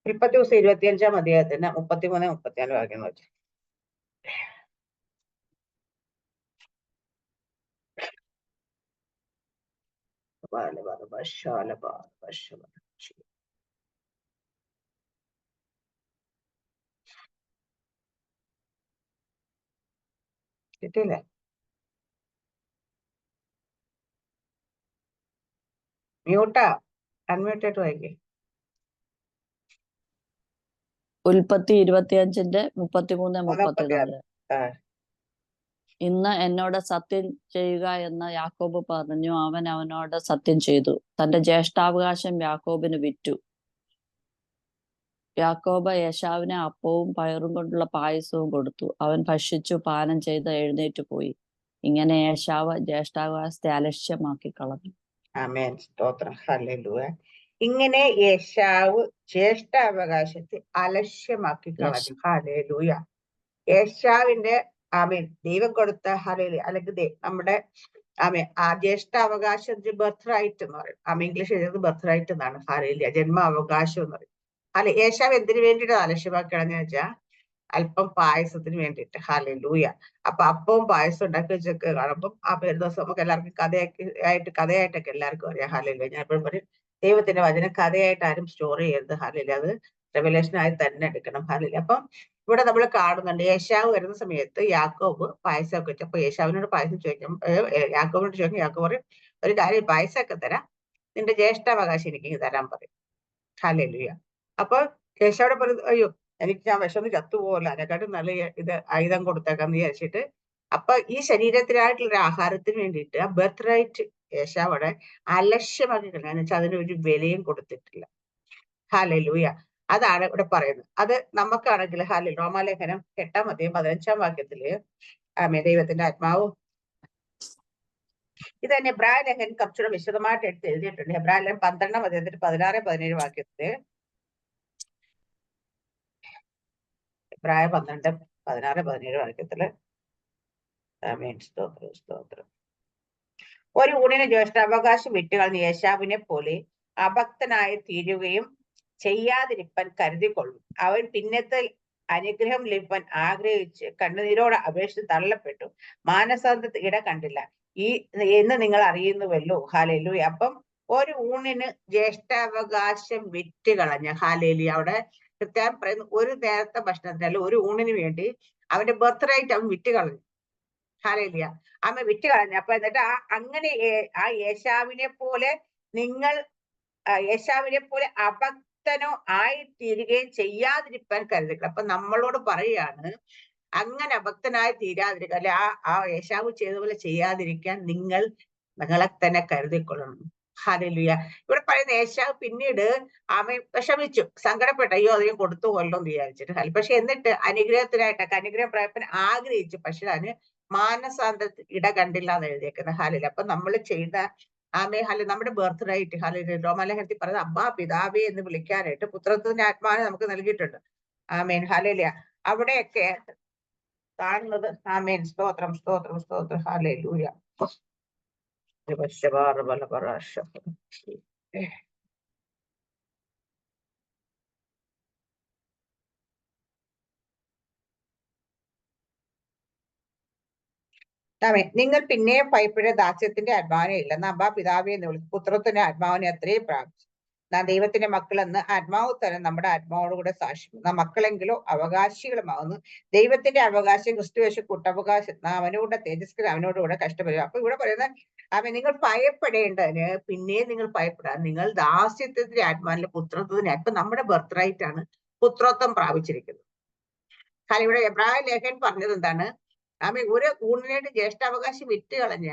ഉൽപ്പത്തി ദിവസം 25-ാം അധ്യായത്തിന് 33, 34 വാക്യം നോക്കി. കിട്ടിയില്ലേ? മ്യൂട്ടാ, അൺമ്യൂട്ടായിട്ട് വായിക്കേ. ഉൽപ്പത്തി 25-ന്റെ 33, 34. ഇന്ന് എന്നോട് സത്യം ചെയ്യുക എന്ന് യാക്കോബ് പറഞ്ഞു. അവൻ അവനോട് സത്യം ചെയ്തു. തന്റെ ജ്യേഷ്ഠാവകാശം യാക്കോബിന് വിറ്റു. യാക്കോബ് യേശാവിന് അപ്പവും പയറും കൊണ്ടുള്ള പായസവും കൊടുത്തു. അവൻ ഭക്ഷിച്ചു പാനം ചെയ്ത് എഴുന്നേറ്റ് പോയി. ഇങ്ങനെ യേശാവ് ജ്യേഷ്ഠാവകാശത്തെ അലക്ഷ്യമാക്കി കളഞ്ഞു. ആമേൻ, സ്തോത്രം, ഹല്ലേലൂയ. ഇങ്ങനെ യേശാവ് ജ്യേഷ്ഠാവകാശത്തെ അലക്ഷ്യമാക്കി കളഞ്ഞു. ഹല്ലേലൂയ. യേശാവിന്റെ ആമേൻ ദൈവം കൊടുത്ത ഹല്ലേലൂയ, അല്ലെങ്കിൽ നമ്മുടെ ആമേൻ ആ ജ്യേഷ്ഠാവകാശം ബർത്ത് റൈറ്റ് എന്ന് പറയും. ഇംഗ്ലീഷ് എഴുതുന്നത് ബർത്ത് റൈറ്റ് എന്നാണ്. ഹല്ലേലൂയ, ജന്മാവകാശം എന്ന് പറയും. അല്ലെ, യേശാവ് എന്തിനു വേണ്ടിയിട്ട് അലക്ഷ്യമാക്കി കളഞ്ഞു വെച്ചാൽ അല്പം പായസത്തിന് വേണ്ടിയിട്ട്. ഹല്ലേലൂയ. അപ്പൊ അപ്പവും പായസം ഉണ്ടാക്കി വെച്ചൊക്കെ കാണുമ്പോൾ ആ പേര് ദിവസം നമുക്ക് എല്ലാവർക്കും കഥയായിട്ടൊക്കെ എല്ലാവർക്കും അറിയാം. ഹല്ലേലൂയ. ഞാൻ എപ്പോഴും പറയും, ദൈവത്തിന്റെ വചനം കഥയായിട്ട് ആരും സ്റ്റോർ ചെയ്യരുത്. ഹല്ലേലൂയ. അത് റെവലേഷനായി തന്നെ എടുക്കണം. ഹല്ലേലൂയ. അപ്പം ഇവിടെ നമ്മൾ കാണുന്നുണ്ട്, യേശാവ് വരുന്ന സമയത്ത് യാക്കോബ് പായസമൊക്കെ വെച്ചു. അപ്പൊ യേശാവിനോട് പായസം ചോദിക്കും, യാക്കോബിനോട് ചോദിക്കും. യാക്കോബ് പറയും, ഒരു കാര്യം, പായസമൊക്കെ തരാം, നിന്റെ ജ്യേഷ്ഠാവകാശം എനിക്ക് തരാൻ പറയും. ഹല്ലേലൂയ. അപ്പൊ യേശാവിടെ പറയും, അയ്യോ എനിക്ക് ഞാൻ വിശന്ന് ചത്തുപോകല്ല, അതിനെക്കാട്ടും നല്ല ഇത് ആയുധം കൊടുത്തേക്കാന്ന് വിചാരിച്ചിട്ട് അപ്പൊ ഈ ശരീരത്തിനായിട്ടുള്ള ഒരു ആഹാരത്തിന് വേണ്ടിയിട്ട് ആ ബർത്ത് റൈറ്റ് യേശാവിടെ അലക്ഷ്യമാക്കി കളഞ്ഞു. എന്ന് വെച്ചാൽ അതിനൊരു വിലയും കൊടുത്തിട്ടില്ല. ഹല്ലേലൂയ. അതാണ് ഇവിടെ പറയുന്നത്. അത് നമുക്കാണെങ്കിൽ ഹല്ലേലൂയ, റോമാലേഖനം 8-ാം അധ്യായം 15-ാം വാക്യത്തില് ദൈവത്തിന്റെ ആത്മാവ് ഇത് തന്നെ എബ്രായ ലേഖനം കുറച്ചുകൂടെ വിശദമായിട്ട് എടുത്ത് എഴുതിയിട്ടുണ്ട്. എബ്രായ ലേഖനം 12-ാം അധ്യായത്തിൽ 16, 17 വാക്യത്തില്, എബ്രായ 12, 16, 17 വാക്യത്തില് സ്തോത്രം. ഒരു ഊണിന് ജ്യേഷ്ഠാവകാശം വിട്ടുകളഞ്ഞ യേശാവിനെ പോലെ അഭക്തനായി തീരുകയും ചെയ്യാതിരിപ്പാൻ കരുതിക്കൊള്ളും. അവൻ പിന്നത്തെ അനുഗ്രഹം ലഭിപ്പാൻ ആഗ്രഹിച്ച് കണ്ണുനീരോട് അപേക്ഷിച്ച് തള്ളപ്പെട്ടു. മാനസാന്തരത്തിൽ ഇട കണ്ടില്ല എന്ന് നിങ്ങൾ അറിയുന്നുവല്ലോ. ഹല്ലേലൂയ. അപ്പം ഒരു ഊണിന് ജ്യേഷ്ഠാവകാശം വിറ്റുകളഞ്ഞ, ഹല്ലേലൂയ, അവിടെ കൃത്യം പറയുന്നു, ഒരു നേരത്തെ ഭക്ഷണത്തിനല്ല, ഒരു ഊണിന് വേണ്ടി അവന്റെ ബർത്ത് റൈറ്റ് അവൻ വിറ്റുകളഞ്ഞു. ഹല്ലേലൂയ. അവൻ വിറ്റുകളഞ്ഞു. അപ്പൊ എന്നിട്ട് അങ്ങനെ ആ യേശാവിനെ പോലെ നിങ്ങൾ യേശാവിനെ പോലെ അഭക്തനോ ആയിത്തീരുകയും ചെയ്യാതിരിക്കാൻ കരുതുക. അപ്പൊ നമ്മളോട് പറയാണ്, അങ്ങനെ അഭക്തനായി തീരാതിരിക്കുക, അല്ലെ ആ യേശാവ് ചെയ്തതുപോലെ ചെയ്യാതിരിക്കാൻ നിങ്ങളെ തന്നെ കരുതിക്കൊള്ളണം. ഹല്ലേലൂയ. ഇവിടെ പറയുന്ന യേശാവ് പിന്നീട് അവൻ വിഷമിച്ചു, സങ്കടപ്പെട്ടു, അയ്യോ അധികം കൊടുത്തു കൊല്ലോ എന്ന് വിചാരിച്ചിട്ട്. പക്ഷെ എന്നിട്ട് അനുഗ്രഹത്തിനായിട്ടൊക്കെ അനുഗ്രഹം പ്രായപ്പൻ ആഗ്രഹിച്ചു, പക്ഷെ അതിന് മാനസാന്തരത്തിൽ ഇട കണ്ടില്ല എന്ന് എഴുതിയേക്കുന്നത്. ഹല്ലേലൂയ. അപ്പൊ നമ്മൾ ചെയ്ത നമ്മുടെ ബർത്ത് റൈറ്റ്, ഹല്ലേലൂയ, റോമാലേഖനത്തിൽ പറയുന്നത് അബ്ബാ പിതാവേ എന്ന് വിളിക്കാനായിട്ട് പുത്രത്വത്തിന്റെ ആത്മാവിനെ നമുക്ക് നൽകിയിട്ടുണ്ട്. ആമേൻ, ഹല്ലേലൂയ. അവിടെയൊക്കെ കാണുന്നത്, ആമേൻ, സ്തോത്രം, സ്തോത്രം, സ്തോത്രം, ഹല്ലേലൂയ. നിങ്ങൾ പിന്നെയും ഭയപ്പെടുക ദാസ്യത്തിന്റെ ആത്മാവിനെ ഇല്ലെന്ന് അബ്ബാ പിതാവേ എന്ന് വിളിച്ചു പുത്രത്തിന്റെ ആത്മാവിനെ അത്രയും പ്രാപിച്ചു. നാം ദൈവത്തിന്റെ മക്കളെന്ന് ആത്മാവ് തന്നെ നമ്മുടെ ആത്മാവോടുകൂടെ സാക്ഷ്യം. നാം മക്കളെങ്കിലോ അവകാശികളുമാകുന്നു. ദൈവത്തിന്റെ അവകാശം ക്രിസ്തുവേശു കൂട്ടവകാശം. നാം അവനോട് തേജസ്കര അവനോടുകൂടെ കഷ്ടപ്പെടുക. അപ്പൊ ഇവിടെ പറയുന്നത് നിങ്ങൾ ഭയപ്പെടേണ്ടതിന് പിന്നെയും നിങ്ങൾ ഭയപ്പെടാൻ നിങ്ങൾ ദാസ്യത്വത്തിന്റെ ആത്മാവിലെ പുത്രത്വത്തിന്, അപ്പൊ നമ്മുടെ ബർത്ത് റൈറ്റ് ആണ് പുത്രത്വം പ്രാപിച്ചിരിക്കുന്നത്. കാരണം ഇവിടെ എബ്രായ ലേഖൻ പറഞ്ഞത് എന്താണ്? ഒരു ഊണിനായിട്ട് ജ്യേഷ്ഠാവകാശം വിറ്റുകളഞ്ഞ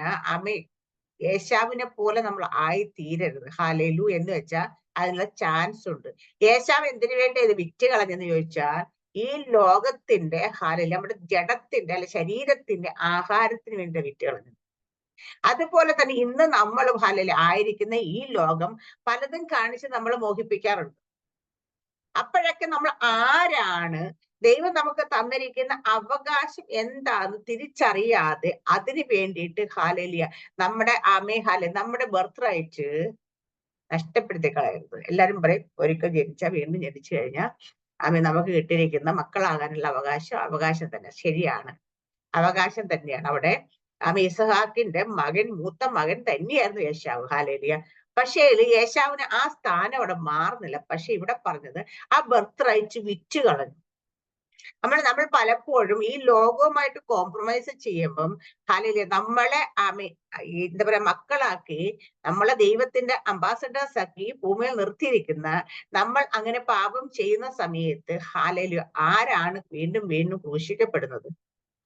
യേശാവിനെ പോലെ നമ്മൾ ആയി തീരരുത്. ഹല്ലേലൂയ. എന്ന് വെച്ചാൽ അതിനുള്ള ചാൻസ് ഉണ്ട്. യേശാവ് എന്തിനു വേണ്ടി ഇത് വിറ്റ് കളഞ്ഞെന്ന് ചോദിച്ചാൽ ഈ ലോകത്തിന്റെ നമ്മുടെ ജഡത്തിന്റെ അല്ലെ ശരീരത്തിന്റെ ആഹാരത്തിന് വേണ്ടി വിറ്റ് കളഞ്ഞു. അതുപോലെ തന്നെ ഇന്ന് നമ്മൾ ആയിരിക്കുന്ന ഈ ലോകം പലതും കാണിച്ച് നമ്മൾ മോഹിപ്പിക്കാറുണ്ട്. അപ്പോഴൊക്കെ നമ്മൾ ആരാണ്, ദൈവം നമുക്ക് തന്നിരിക്കുന്ന അവകാശം എന്താന്ന് തിരിച്ചറിയാതെ അതിന് വേണ്ടിയിട്ട് ഹല്ലേലൂയ നമ്മുടെ നമ്മുടെ ബർത്ത് റൈറ്റ് നഷ്ടപ്പെടുത്തി കളയരുത്. എല്ലാരും പറയും ഒരിക്കൽ ജനിച്ചാൽ വീണ്ടും ജനിച്ചു കഴിഞ്ഞാൽ നമുക്ക് കിട്ടിയിരിക്കുന്ന മക്കളാകാനുള്ള അവകാശം തന്നെ. ശരിയാണ്, അവകാശം തന്നെയാണ്. അവിടെ ഇസഹാക്കിന്റെ മൂത്ത മകൻ തന്നെയായിരുന്നു യേശാവ്. ഹല്ലേലൂയ. പക്ഷേ യേശാവിന് ആ സ്ഥാനം അവിടെ മാറുന്നില്ല. പക്ഷെ ഇവിടെ പറഞ്ഞത് ആ ബർത്ത് റൈറ്റ് വിറ്റ് കളഞ്ഞു. നമ്മൾ പലപ്പോഴും ഈ ലോകവുമായിട്ട് കോംപ്രമൈസ് ചെയ്യുമ്പം ഹല്ലേലൂയ നമ്മളെ എന്താ പറയാ മക്കളാക്കി നമ്മളെ ദൈവത്തിന്റെ അംബാസഡേഴ്സ് ആക്കി ഭൂമിയിൽ നിർത്തിയിരിക്കുന്ന നമ്മൾ അങ്ങനെ പാപം ചെയ്യുന്ന സമയത്ത് ഹല്ലേലൂയ ആരാണ് വീണ്ടും വീണ്ടും ക്രൂശിക്കപ്പെടുന്നത്?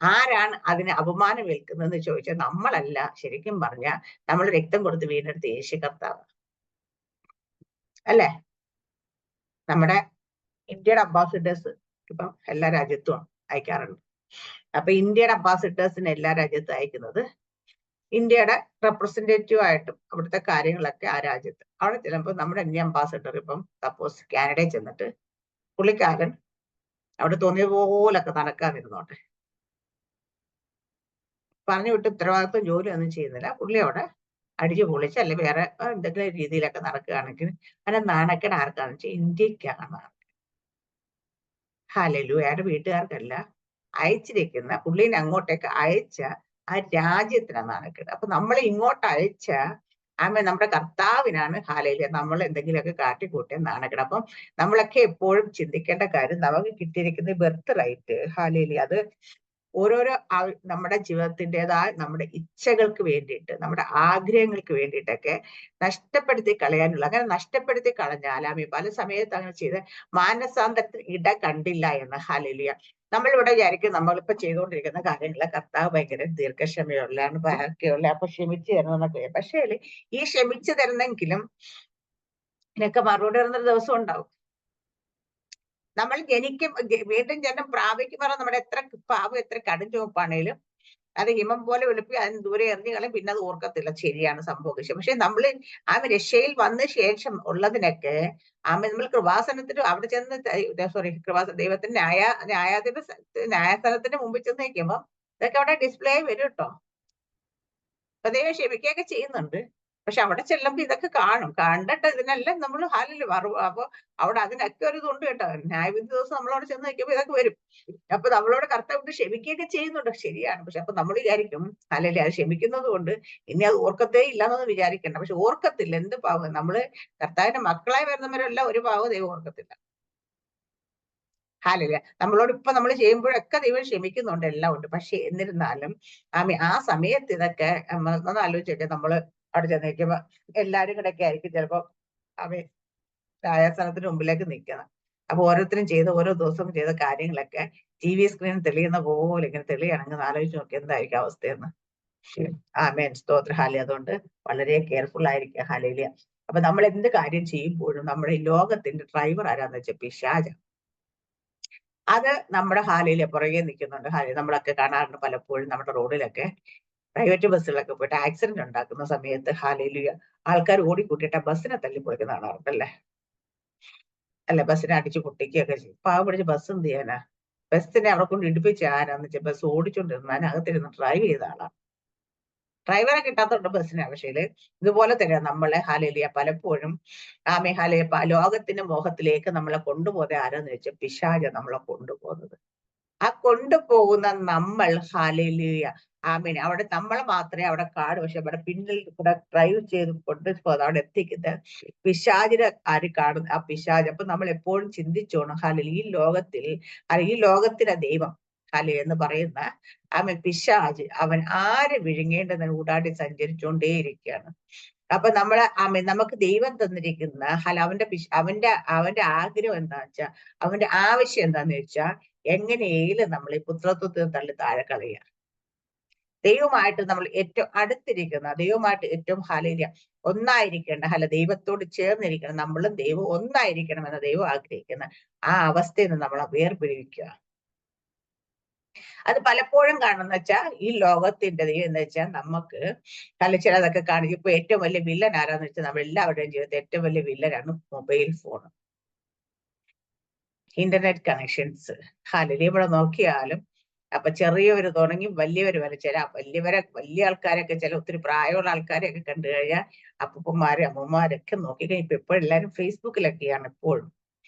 ആരാണ് അതിന് അപമാനം ഏൽക്കുന്നതെന്ന് ചോദിച്ചാൽ നമ്മളല്ല. ശരിക്കും പറഞ്ഞാൽ നമ്മൾ രക്തം കൊടുത്ത് വീണ്ടെടുത്ത യേശു കർത്താവ് അല്ലെ? നമ്മുടെ ഇന്ത്യയുടെ അംബാസിഡേഴ്സ് ഇപ്പം എല്ലാ രാജ്യത്തും അയക്കാറുണ്ട്. അപ്പൊ ഇന്ത്യയുടെ അംബാസിഡേഴ്സിന് എല്ലാ രാജ്യത്തും അയക്കുന്നത് ഇന്ത്യയുടെ റെപ്രസെന്റേറ്റീവ് ആയിട്ടും അവിടുത്തെ കാര്യങ്ങളൊക്കെ ആ രാജ്യത്ത് അവിടെ ചെല്ലുമ്പോൾ നമ്മുടെ ഇന്ത്യൻ അംബാസിഡർ ഇപ്പം സപ്പോസ് കാനഡയിൽ ചെന്നിട്ട് പുള്ളിക്കാരൻ അവിടെ തോന്നിയ പോലൊക്കെ നടക്കാതിരുന്നോട്ടെ, പറഞ്ഞു വിട്ട് ഉത്തരവാദിത്വം ജോലി ഒന്നും ചെയ്യുന്നില്ല, പുള്ളി അവിടെ അടിച്ചു പൊളിച്ച് അല്ലെങ്കിൽ വേറെ എന്തെങ്കിലും രീതിയിലൊക്കെ നടക്കുകയാണെങ്കിൽ അതിനെ നാണക്കേട് ആർക്കാന്ന് വെച്ചാൽ ഇന്ത്യക്കാണ്. ഹല്ലേലൂയയുടെ വീട്ടുകാർക്കല്ല, അയച്ചിരിക്കുന്ന പുള്ളീനെ അങ്ങോട്ടേക്ക് അയച്ച ആ രാജ്യത്തിനാണ് നാണക്കേട്. അപ്പൊ നമ്മളെ ഇങ്ങോട്ട് അയച്ച നമ്മുടെ കർത്താവിനാണ് ഹല്ലേലൂയ നമ്മൾ എന്തെങ്കിലുമൊക്കെ കാട്ടിക്കൂട്ടിയ നാണക്കേട്. അപ്പം നമ്മളൊക്കെ എപ്പോഴും ചിന്തിക്കേണ്ട കാര്യം നമുക്ക് കിട്ടിയിരിക്കുന്ന ബർത്ത് റൈറ്റ് ഹല്ലേലൂയ അത് ഓരോരോ നമ്മുടെ ജീവിതത്തിൻ്റെതായ നമ്മുടെ ഇച്ഛകൾക്ക് വേണ്ടിയിട്ട് നമ്മുടെ ആഗ്രഹങ്ങൾക്ക് വേണ്ടിയിട്ടൊക്കെ നഷ്ടപ്പെടുത്തി കളയാനുള്ള, അങ്ങനെ നഷ്ടപ്പെടുത്തി കളഞ്ഞാൽ പല സമയത്ത് അങ്ങനെ ചെയ്ത് മാനസാന്തരത്തിന് ഇട കണ്ടില്ല എന്ന് ഹല്ലേലൂയ. നമ്മളിവിടെ വിചാരിക്കും നമ്മളിപ്പോ ചെയ്തുകൊണ്ടിരിക്കുന്ന കാര്യങ്ങളെ കർത്താവ് ഭയങ്കര ദീർഘക്ഷമയുള്ളതാണ്, ബാക്കിയുള്ള അപ്പൊ ക്ഷമിച്ചു തരണമെന്നൊക്കെ. പക്ഷേ ഈ ക്ഷമിച്ചു തരുന്നെങ്കിലും ഇതിനൊക്കെ മറുപടി തരുന്നൊരു ദിവസം ഉണ്ടാവും. നമ്മൾ വീണ്ടും ജനം പ്രാപിക്കും പറഞ്ഞാൽ നമ്മുടെ എത്ര പാപം എത്ര കടും ചുവപ്പാണേലും അത് ഹിമം പോലെ വെളുപ്പി അതിന് ദൂരെ എറിഞ്ഞു കളയും, പിന്നെ അത് ഓർക്കത്തില്ല. ശരിയാണ് സംഭവിച്ചത്. പക്ഷെ നമ്മൾ രക്ഷയിൽ വന്ന ശേഷം ഉള്ളതിനൊക്കെ നമ്മൾ കൃപാസനത്തിന് അവിടെ ചെന്ന് ദൈവത്തിന്റെ ന്യായസ്ഥലത്തിന്റെ മുമ്പിൽ ചെന്ന് നിൽക്കുമ്പോൾ ഇതൊക്കെ അവിടെ ഡിസ്പ്ലേ വരും കേട്ടോ. അപ്പൊ ദൈവം ക്ഷമിക്കുകയൊക്കെ ചെയ്യുന്നുണ്ട്. പക്ഷെ അവിടെ ചെല്ലുമ്പോ ഇതൊക്കെ കാണും. കണ്ടിട്ട് ഇതിനെല്ലാം നമ്മൾ അപ്പൊ അവിടെ അതിനൊക്കെ ഒരു ഇതുണ്ട് കേട്ടോ. ന്യായവിധി ദിവസം നമ്മളവിടെ ചെന്ന് നിൽക്കുമ്പോ ഇതൊക്കെ വരും. അപ്പൊ നമ്മളോട് കർത്താവ് ക്ഷമിക്കുകയൊക്കെ ചെയ്യുന്നുണ്ട്. ശരിയാണ്. പക്ഷെ അപ്പൊ നമ്മൾ വിചാരിക്കും അല്ലല്ലേ അത് ക്ഷമിക്കുന്നത് കൊണ്ട് ഇനി അത് ഓർക്കത്തേ ഇല്ലെന്നൊന്നും വിചാരിക്കണ്ട. പക്ഷെ ഓർക്കത്തില്ല. എന്ത് പാവം നമ്മള് കർത്താവിന്റെ മക്കളായി വരുന്നവരെല്ലാം ഒരു പാവം ദൈവം ഓർക്കത്തില്ല. ഹാലല്ല നമ്മളോട് ഇപ്പൊ നമ്മൾ ചെയ്യുമ്പോഴൊക്കെ ദൈവം ക്ഷമിക്കുന്നുണ്ട്, എല്ലാം ഉണ്ട്. പക്ഷെ എന്നിരുന്നാലും ആ സമയത്ത് ഇതൊക്കെ ഒന്ന് ആലോചിച്ചൊക്കെ നമ്മള് അവിടെ ചെന്നേക്കുമ്പോ എല്ലാരും കൂടെ ഒക്കെ ആയിരിക്കും ചിലപ്പോ ന്യായസ്ഥാനത്തിന് മുമ്പിലേക്ക് നിൽക്കണം. അപ്പൊ ഓരോരുത്തരും ചെയ്ത ഓരോ ദിവസവും ചെയ്ത കാര്യങ്ങളൊക്കെ TV സ്ക്രീനിൽ തെളിയുന്ന പോലെ ഇങ്ങനെ തെളിയാണെങ്കിൽ ആലോചിച്ച് നോക്കി എന്തായിരിക്കും അവസ്ഥയെന്ന്. സ്തോത്ര ഹാലി. അതുകൊണ്ട് വളരെ കെയർഫുൾ ആയിരിക്കുക ഹാലയില്. അപ്പൊ നമ്മൾ എന്ത് കാര്യം ചെയ്യുമ്പോഴും നമ്മുടെ ഈ ലോകത്തിന്റെ ഡ്രൈവർ ആരാന്ന് വെച്ചാൽ പിശാച. അത് നമ്മുടെ ഹാലയിലെ പുറകെ നിൽക്കുന്നുണ്ട്. ഹാലി നമ്മളൊക്കെ കാണാറുണ്ട് പലപ്പോഴും നമ്മുടെ റോഡിലൊക്കെ പ്രൈവറ്റ് ബസ്സുകളൊക്കെ പോയിട്ട് ആക്സിഡന്റ് ഉണ്ടാക്കുന്ന സമയത്ത് ഹാലയിലുയ ആൾക്കാർ ഓടിക്കൂട്ടിയിട്ട് ബസ്സിനെ തല്ലി പൊളിക്കുന്ന കാണാറുണ്ടല്ലേ? അല്ലെ, ബസ്സിനെ അടിച്ചു പൊട്ടിക്കുകയൊക്കെ ചെയ്യും. പാവം പിടിച്ച് ബസ് എന്ത് ചെയ്യാനാ? ബസ്സിനെ അവിടെ കൊണ്ട് ഇടിപ്പിച്ച് ആരാന്ന് വെച്ചാൽ ബസ് ഓടിച്ചോണ്ടിരുന്ന അതിനകത്തിരുന്ന് ഡ്രൈവ് ചെയ്ത ആളാണ്. ഡ്രൈവറെ കിട്ടാത്തതുകൊണ്ട് ബസ്സിന് ആവശ്യമില്ല. ഇതുപോലെ തന്നെ നമ്മളെ ഹാലയിലിയ പലപ്പോഴും ഹാലയ ലോകത്തിന്റെ മോഹത്തിലേക്ക് നമ്മളെ കൊണ്ടുപോകുന്നത് ആരാന്ന് വെച്ചാൽ പിശാച നമ്മളെ കൊണ്ടുപോകുന്നത്. ആ കൊണ്ടുപോകുന്ന നമ്മൾ ഹാലയിലിയ അവിടെ നമ്മളെ മാത്രമേ അവിടെ കാണൂ. പക്ഷെ അവിടെ പിന്നിൽ കൂടെ ഡ്രൈവ് ചെയ്ത് കൊണ്ടുപോകുന്നത് അവിടെ എത്തിക്കുന്നത് പിശാചിനെ ആര് കാണുന്നു? ആ പിശാച്. അപ്പൊ നമ്മൾ എപ്പോഴും ചിന്തിച്ചോണം ഹാലയിൽ ഈ ലോകത്തിൽ ഈ ലോകത്തിലെ ദൈവം ഹാലി എന്ന് പറയുന്ന പിശാച് അവൻ ആരെ വിഴുങ്ങേണ്ടതിന് ഊടാടി സഞ്ചരിച്ചുകൊണ്ടേയിരിക്കുകയാണ്. അപ്പൊ നമുക്ക് ദൈവം തന്നിരിക്കുന്ന അവന്റെ ആഗ്രഹം എന്താന്ന് വെച്ചാൽ അവന്റെ ആവശ്യം എന്താന്ന് വെച്ചാൽ എങ്ങനെയും നമ്മൾ ഈ പുത്രത്വത്തിൽ തള്ളി താഴെ കളയുക. ദൈവമായിട്ട് നമ്മൾ ഏറ്റവും അടുത്തിരിക്കുന്ന ദൈവമായിട്ട് ഏറ്റവും ഹാലയില ഒന്നായിരിക്കേണ്ട ദൈവത്തോട് ചേർന്നിരിക്കണം. നമ്മളും ദൈവം ഒന്നായിരിക്കണം എന്ന ദൈവം ആഗ്രഹിക്കുന്ന ആ അവസ്ഥയിൽ നിന്ന് നമ്മളെ വേർപിരിക്കുക. അത് പലപ്പോഴും കാണുന്ന വെച്ചാൽ ഈ ലോകത്തിന്റെ എന്ന് വെച്ചാൽ നമുക്ക് ചിലതൊക്കെ കാണിക്കും. ഇപ്പൊ ഏറ്റവും വലിയ വില്ലൻ ആരാന്ന് വെച്ചാൽ നമ്മൾ എല്ലാവരുടെയും ജീവിതത്തിൽ ഏറ്റവും വലിയ വില്ലനാണ് മൊബൈൽ ഫോൺ, ഇന്റർനെറ്റ് കണക്ഷൻസ്. ഇവിടെ നോക്കിയാലും അപ്പൊ ചെറിയവര് തുടങ്ങി വലിയവര് വരെ, ചില വലിയ ആൾക്കാരൊക്കെ, ചില ഒത്തിരി പ്രായമുള്ള ആൾക്കാരെയൊക്കെ കണ്ടു കഴിഞ്ഞാൽ അപ്പൂപ്പന്മാരും അമ്മൂമ്മമാരൊക്കെ നോക്കിക്കഴിഞ്ഞാൽ ഇപ്പൊ എപ്പോഴും എല്ലാവരും ഫേസ്ബുക്കിലൊക്കെയാണ് എപ്പോഴും.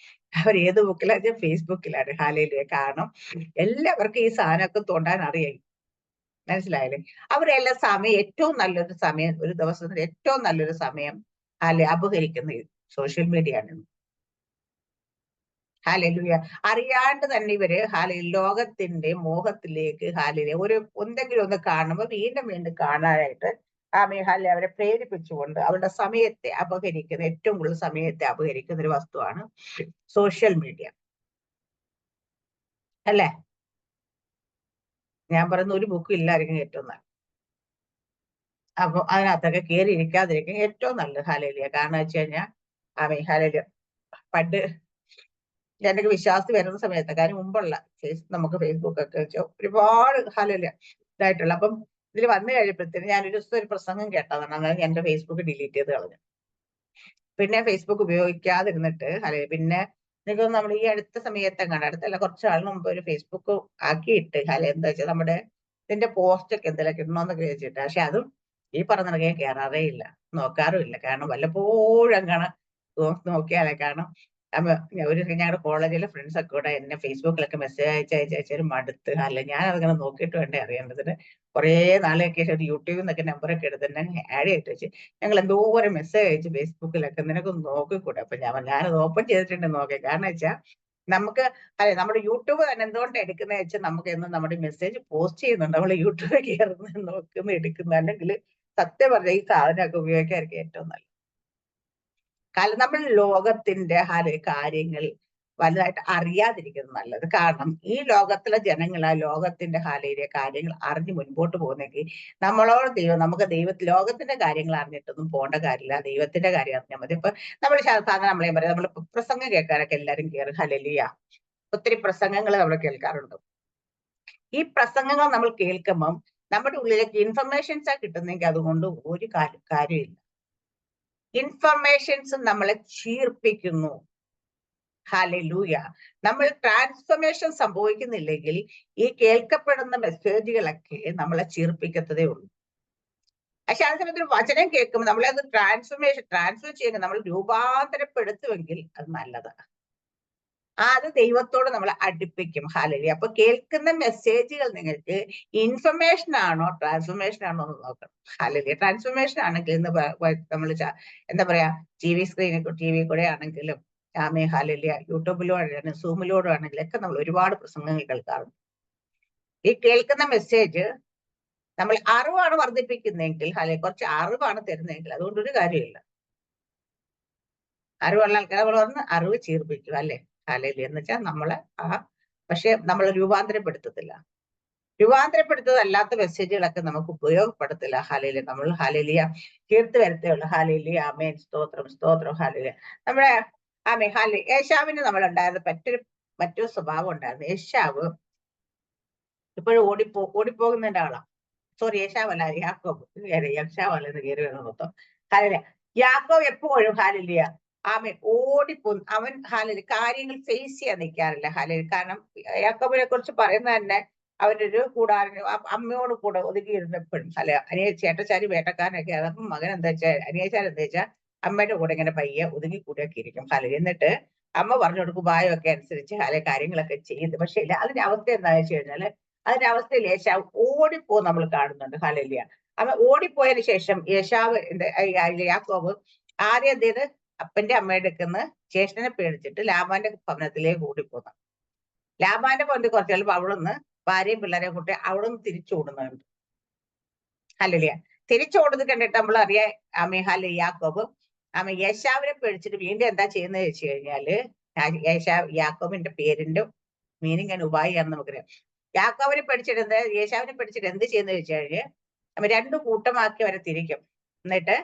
അവർ ഏത് ബുക്കിലാണ്? ഫേസ്ബുക്കിലാണ്. ഹാലയിലുയ. കാരണം എല്ലാവർക്കും ഈ സാധനമൊക്കെ തോണ്ടാൻ അറിയാം. മനസ്സിലായില്ലേ? അവരെല്ലാം സമയം, ഏറ്റവും നല്ലൊരു സമയം, ഒരു ദിവസത്തിന് ഏറ്റവും നല്ലൊരു സമയം അപഹരിക്കുന്ന സോഷ്യൽ മീഡിയ ആണ്. ഹാലലുയ. അറിയാണ്ട് തന്നെ ഇവര് ലോകത്തിന്റെ മോഹത്തിലേക്ക് എന്തെങ്കിലും ഒന്ന് കാണുമ്പോൾ വീണ്ടും വീണ്ടും കാണാനായിട്ട് അവരെ പ്രേരിപ്പിച്ചുകൊണ്ട് അവരുടെ സമയത്തെ അപഹരിക്കുന്ന, ഏറ്റവും കൂടുതൽ സമയത്തെ അപഹരിക്കുന്ന ഒരു വസ്തുവാണ് സോഷ്യൽ മീഡിയ, അല്ലേ? ഞാൻ പറയുന്ന ഒരു ബുക്കും ഇല്ലായിരിക്കും ഏറ്റവും നല്ലത്. അപ്പൊ അതിനകത്തൊക്കെ കയറി ഇരിക്കാതിരിക്കും ഏറ്റവും നല്ലത്. ഹാലലിയ. കാരണം വെച്ച് കഴിഞ്ഞാൽ ഹാലലിയ പണ്ട് എനിക്ക് വിശ്വാസി വരുന്ന സമയത്ത്, കാര്യം മുമ്പുള്ള നമുക്ക് ഫേസ്ബുക്ക് ഒക്കെ വെച്ചോ ഒരുപാട് ഹാലലിയ ഇതായിട്ടുള്ള. അപ്പം ഇതിൽ വന്നു കഴിയുമ്പോഴത്തേന് ഞാനൊരു ദിവസം ഒരു പ്രസംഗം കേട്ടതാണ്. അതായത് എന്റെ ഫേസ്ബുക്ക് ഡിലീറ്റ് ചെയ്ത് കളഞ്ഞു. പിന്നെ ഫേസ്ബുക്ക് ഉപയോഗിക്കാതിരുന്നിട്ട് പിന്നെ എനിക്ക് നമ്മൾ ഈ അടുത്ത സമയത്തെങ്ങാണ്ട്, അടുത്തല്ല കുറച്ച് നാളിന് മുമ്പ് ഒരു ഫേസ്ബുക്ക് ആക്കിയിട്ട് എന്താ വെച്ചാൽ നമ്മുടെ ഇതിന്റെ പോസ്റ്റ് ഒക്കെ എന്തെങ്കിലും ഇടണമെന്നൊക്കെ വെച്ചിട്ട്, പക്ഷെ അതും ഈ പറഞ്ഞ ഞാൻ കയറാറേ ഇല്ല, നോക്കാറുമില്ല. കാരണം വല്ലപ്പോഴും അങ്ങനെ നോക്കിയാലേ. കാരണം ഞങ്ങളുടെ കോളേജിലെ ഫ്രണ്ട്സ് ഒക്കെ കൂടെ എന്നെ ഫേസ്ബുക്കിലൊക്കെ മെസ്സേജ് അയച്ചൊരു മടുത്ത്. അല്ല ഞാൻ അതങ്ങനെ നോക്കിയിട്ട് വേണ്ടേ അറിയേണ്ടതിന്. കുറേ നാളെയൊക്കെ ശേഷം യൂട്യൂബിൽ നിന്നൊക്കെ നമ്പറൊക്കെ എടുത്ത് തന്നെ ആഡ് ചെയ്തിട്ട് വെച്ച് ഞങ്ങൾ എന്തോരം മെസ്സേജ് അയച്ചു ഫേസ്ബുക്കിലൊക്കെ, നിനക്കൊന്ന് നോക്കിക്കൂടെ? അപ്പൊ ഞാനത് ഓപ്പൺ ചെയ്തിട്ടുണ്ട് നോക്കി. കാരണം വെച്ചാൽ നമുക്ക് നമ്മുടെ യൂട്യൂബ് തന്നെ എന്തുകൊണ്ട് എടുക്കുന്ന വെച്ചാൽ നമുക്ക് എന്നും നമ്മുടെ മെസ്സേജ് പോസ്റ്റ് ചെയ്യുന്നുണ്ട്, നമ്മൾ യൂട്യൂബ് കയറുന്ന നോക്കുന്ന എടുക്കുന്ന, അല്ലെങ്കിൽ സത്യം പറഞ്ഞ ഈ സാധനമൊക്കെ ഉപയോഗിക്കാതിരിക്കും ഏറ്റവും നല്ലത്. കാരണം നമ്മൾ ലോകത്തിന്റെ കാര്യങ്ങൾ വലുതായിട്ട് അറിയാതിരിക്കുന്നത് നല്ലത്. കാരണം ഈ ലോകത്തിലെ ജനങ്ങൾ ആ ലോകത്തിന്റെ കാര്യങ്ങൾ അറിഞ്ഞ് മുൻപോട്ട് പോകുന്നെങ്കിൽ നമുക്ക് ലോകത്തിന്റെ കാര്യങ്ങൾ അറിഞ്ഞിട്ടൊന്നും പോകേണ്ട കാര്യമില്ല, ദൈവത്തിന്റെ കാര്യം അറിഞ്ഞാൽ മതി. ഇപ്പൊ നമ്മൾ സാധാരണ നമ്മളെ പറയാം, നമ്മൾ പ്രസംഗം കേൾക്കാനൊക്കെ എല്ലാവരും കയറും. ഹല്ലേലൂയ. ഒത്തിരി പ്രസംഗങ്ങൾ നമ്മൾ കേൾക്കാറുണ്ട്. ഈ പ്രസംഗങ്ങൾ നമ്മൾ കേൾക്കുമ്പം നമ്മുടെ ഉള്ളിലേക്ക് ഇൻഫർമേഷൻസാ കിട്ടുന്നെങ്കിൽ അതുകൊണ്ട് ഒരു കാര്യമില്ല. ഇൻഫർമേഷൻസ് നമ്മളെ ചീർപ്പിക്കുന്നു. ഹല്ലേലൂയ. നമ്മൾ ട്രാൻസ്ഫർമേഷൻ സംഭവിക്കുന്നില്ലെങ്കിൽ ഈ കേൾക്കപ്പെടുന്ന മെസ്സേജുകളൊക്കെ നമ്മളെ ചീർപ്പിക്കത്തതേ ഉള്ളൂ. പക്ഷെ അതേ സമയത്ത് ഒരു വചനം കേൾക്കുമ്പോൾ നമ്മളത് ട്രാൻസ്ഫർ ചെയ്യുക, നമ്മൾ രൂപാന്തരപ്പെടുത്തുമെങ്കിൽ അത് നല്ലതാണ്. അത് ദൈവത്തോട് നമ്മളെ അടുപ്പിക്കും. ഹല്ലേലൂയ. അപ്പൊ കേൾക്കുന്ന മെസ്സേജുകൾ നിങ്ങൾക്ക് ഇൻഫർമേഷൻ ആണോ ട്രാൻസ്ഫർമേഷൻ ആണോ എന്ന് നോക്കണം. ഹല്ലേലൂയ. ട്രാൻസ്ഫർമേഷൻ ആണെങ്കിൽ നമ്മൾ എന്താ പറയാ, ടി വി കൂടെ ആണെങ്കിലും ഹല്ലേലൂയ, യൂട്യൂബിലൂടെ സൂമിലൂടെ ആണെങ്കിലും ഒക്കെ നമ്മൾ ഒരുപാട് പ്രസംഗങ്ങൾ കേൾക്കാറുണ്ട്. ഈ കേൾക്കുന്ന മെസ്സേജ് നമ്മൾ അറിവാണ് വർദ്ധിപ്പിക്കുന്നതെങ്കിൽ, കുറച്ച് അറിവാണ് തരുന്നതെങ്കിൽ അതുകൊണ്ടൊരു കാര്യമില്ല. അറിവുള്ള ആൾക്കാർ നമ്മൾ പറഞ്ഞ് അറിവ് ചീർപ്പിക്കും, അല്ലെ? ഹല്ലേലൂയ. എന്ന് വെച്ചാൽ നമ്മളെ പക്ഷെ നമ്മൾ രൂപാന്തരപ്പെടുത്തത്തില്ല. രൂപാന്തരപ്പെടുത്തതല്ലാത്ത മെസ്സേജുകളൊക്കെ നമുക്ക് ഉപയോഗപ്പെടുത്തില്ല. ഹല്ലേലൂയ. നമ്മൾ ഹല്ലേലൂയ തീർത്ത് വരത്തേയുള്ളൂ. ഹല്ലേലൂയ. ആമേൻ. സ്തോത്രം സ്തോത്രം. ഹല്ലേലൂയ. നമ്മുടെ യേശാവിന് നമ്മളുണ്ടായിരുന്ന മറ്റൊരു സ്വഭാവം ഉണ്ടായിരുന്നു. യേശാവ് ഇപ്പോഴും ഓടിപ്പോകുന്നതിന്റെ ആളാണ്. സോറി, യേശാവല്ല, യാക്കോബ്. യേശാവല്ല എന്ന് കയറി വേണം മൊത്തം. ഹല്ലേലൂയ. യാക്കോബ് എപ്പോഴും ഹല്ലേലൂയ ഓടിപ്പോകും. അവൻ കാര്യങ്ങൾ ഫേസ് ചെയ്യാൻ നിൽക്കാറില്ല. കാരണം യാക്കോബിനെ കുറിച്ച് പറയുന്നത് തന്നെ അവരൊരു അമ്മയോട് കൂടെ ഒതുങ്ങിയിരുന്നപ്പോഴും ചേട്ടച്ചാരി വേട്ടക്കാരനൊക്കെ. അതപ്പം മകൻ എന്താ വെച്ചാൽ അനിയച്ചാൻ എന്താ വെച്ചാൽ അമ്മയുടെ കൂടെ ഇങ്ങനെ പയ്യെ ഒതുങ്ങി കൂടെയൊക്കെ ഇരിക്കും. എന്നിട്ട് അമ്മ പറഞ്ഞു കൊടുക്കും ഉപായമൊക്കെ അനുസരിച്ച് കാര്യങ്ങളൊക്കെ ചെയ്യുന്നത്. പക്ഷെ അതിന്റെ അവസ്ഥ എന്താണെന്ന് വെച്ച് കഴിഞ്ഞാല് അതിന്റെ അവസ്ഥയിൽ യേശാവ് ഓടിപ്പോകും നമ്മൾ കാണുന്നുണ്ട്. ഹല്ലേലൂയ. അവൻ ഓടിപ്പോയതിനു ശേഷം യാക്കോബ് ആദ്യം എന്ത് ചെയ്ത് അപ്പന്റെ അമ്മയുടെ അടുക്കുന്ന ജ്യേഷ്ഠനെ പേടിച്ചിട്ട് ലാബാന്റെ ഭവനത്തിലേക്ക് ഓടിപ്പോന്നു. ലാബാന്റെ ഭവനത്തിൽ കുറച്ച് ചിലപ്പോൾ അവിടെ നിന്ന് ഭാര്യയും പിള്ളേരെയും കൂട്ടി അവിടെ നിന്ന് തിരിച്ചോടുന്നുണ്ട്. ഹല്ലേലൂയ. തിരിച്ചോടുന്നത് കണ്ടിട്ട് നമ്മൾ അറിയാം യാക്കോബ് യേശാവിനെ പേടിച്ചിട്ട് വീണ്ടും എന്താ ചെയ്യുന്നത് വെച്ച് കഴിഞ്ഞാല് യാക്കോബിന്റെ പേരിന്റെ മീനിങ് ഞാൻ ഉപായിയാണെന്ന് നമുക്കറിയാം. യാക്കോബിനെ പഠിച്ചിട്ട് യേശാവിനെ പഠിച്ചിട്ട് എന്ത് ചെയ്യുന്നത് വെച്ച് കഴിഞ്ഞാൽ രണ്ടു കൂട്ടമാക്കി അവരെ തിരിക്കും. എന്നിട്ട്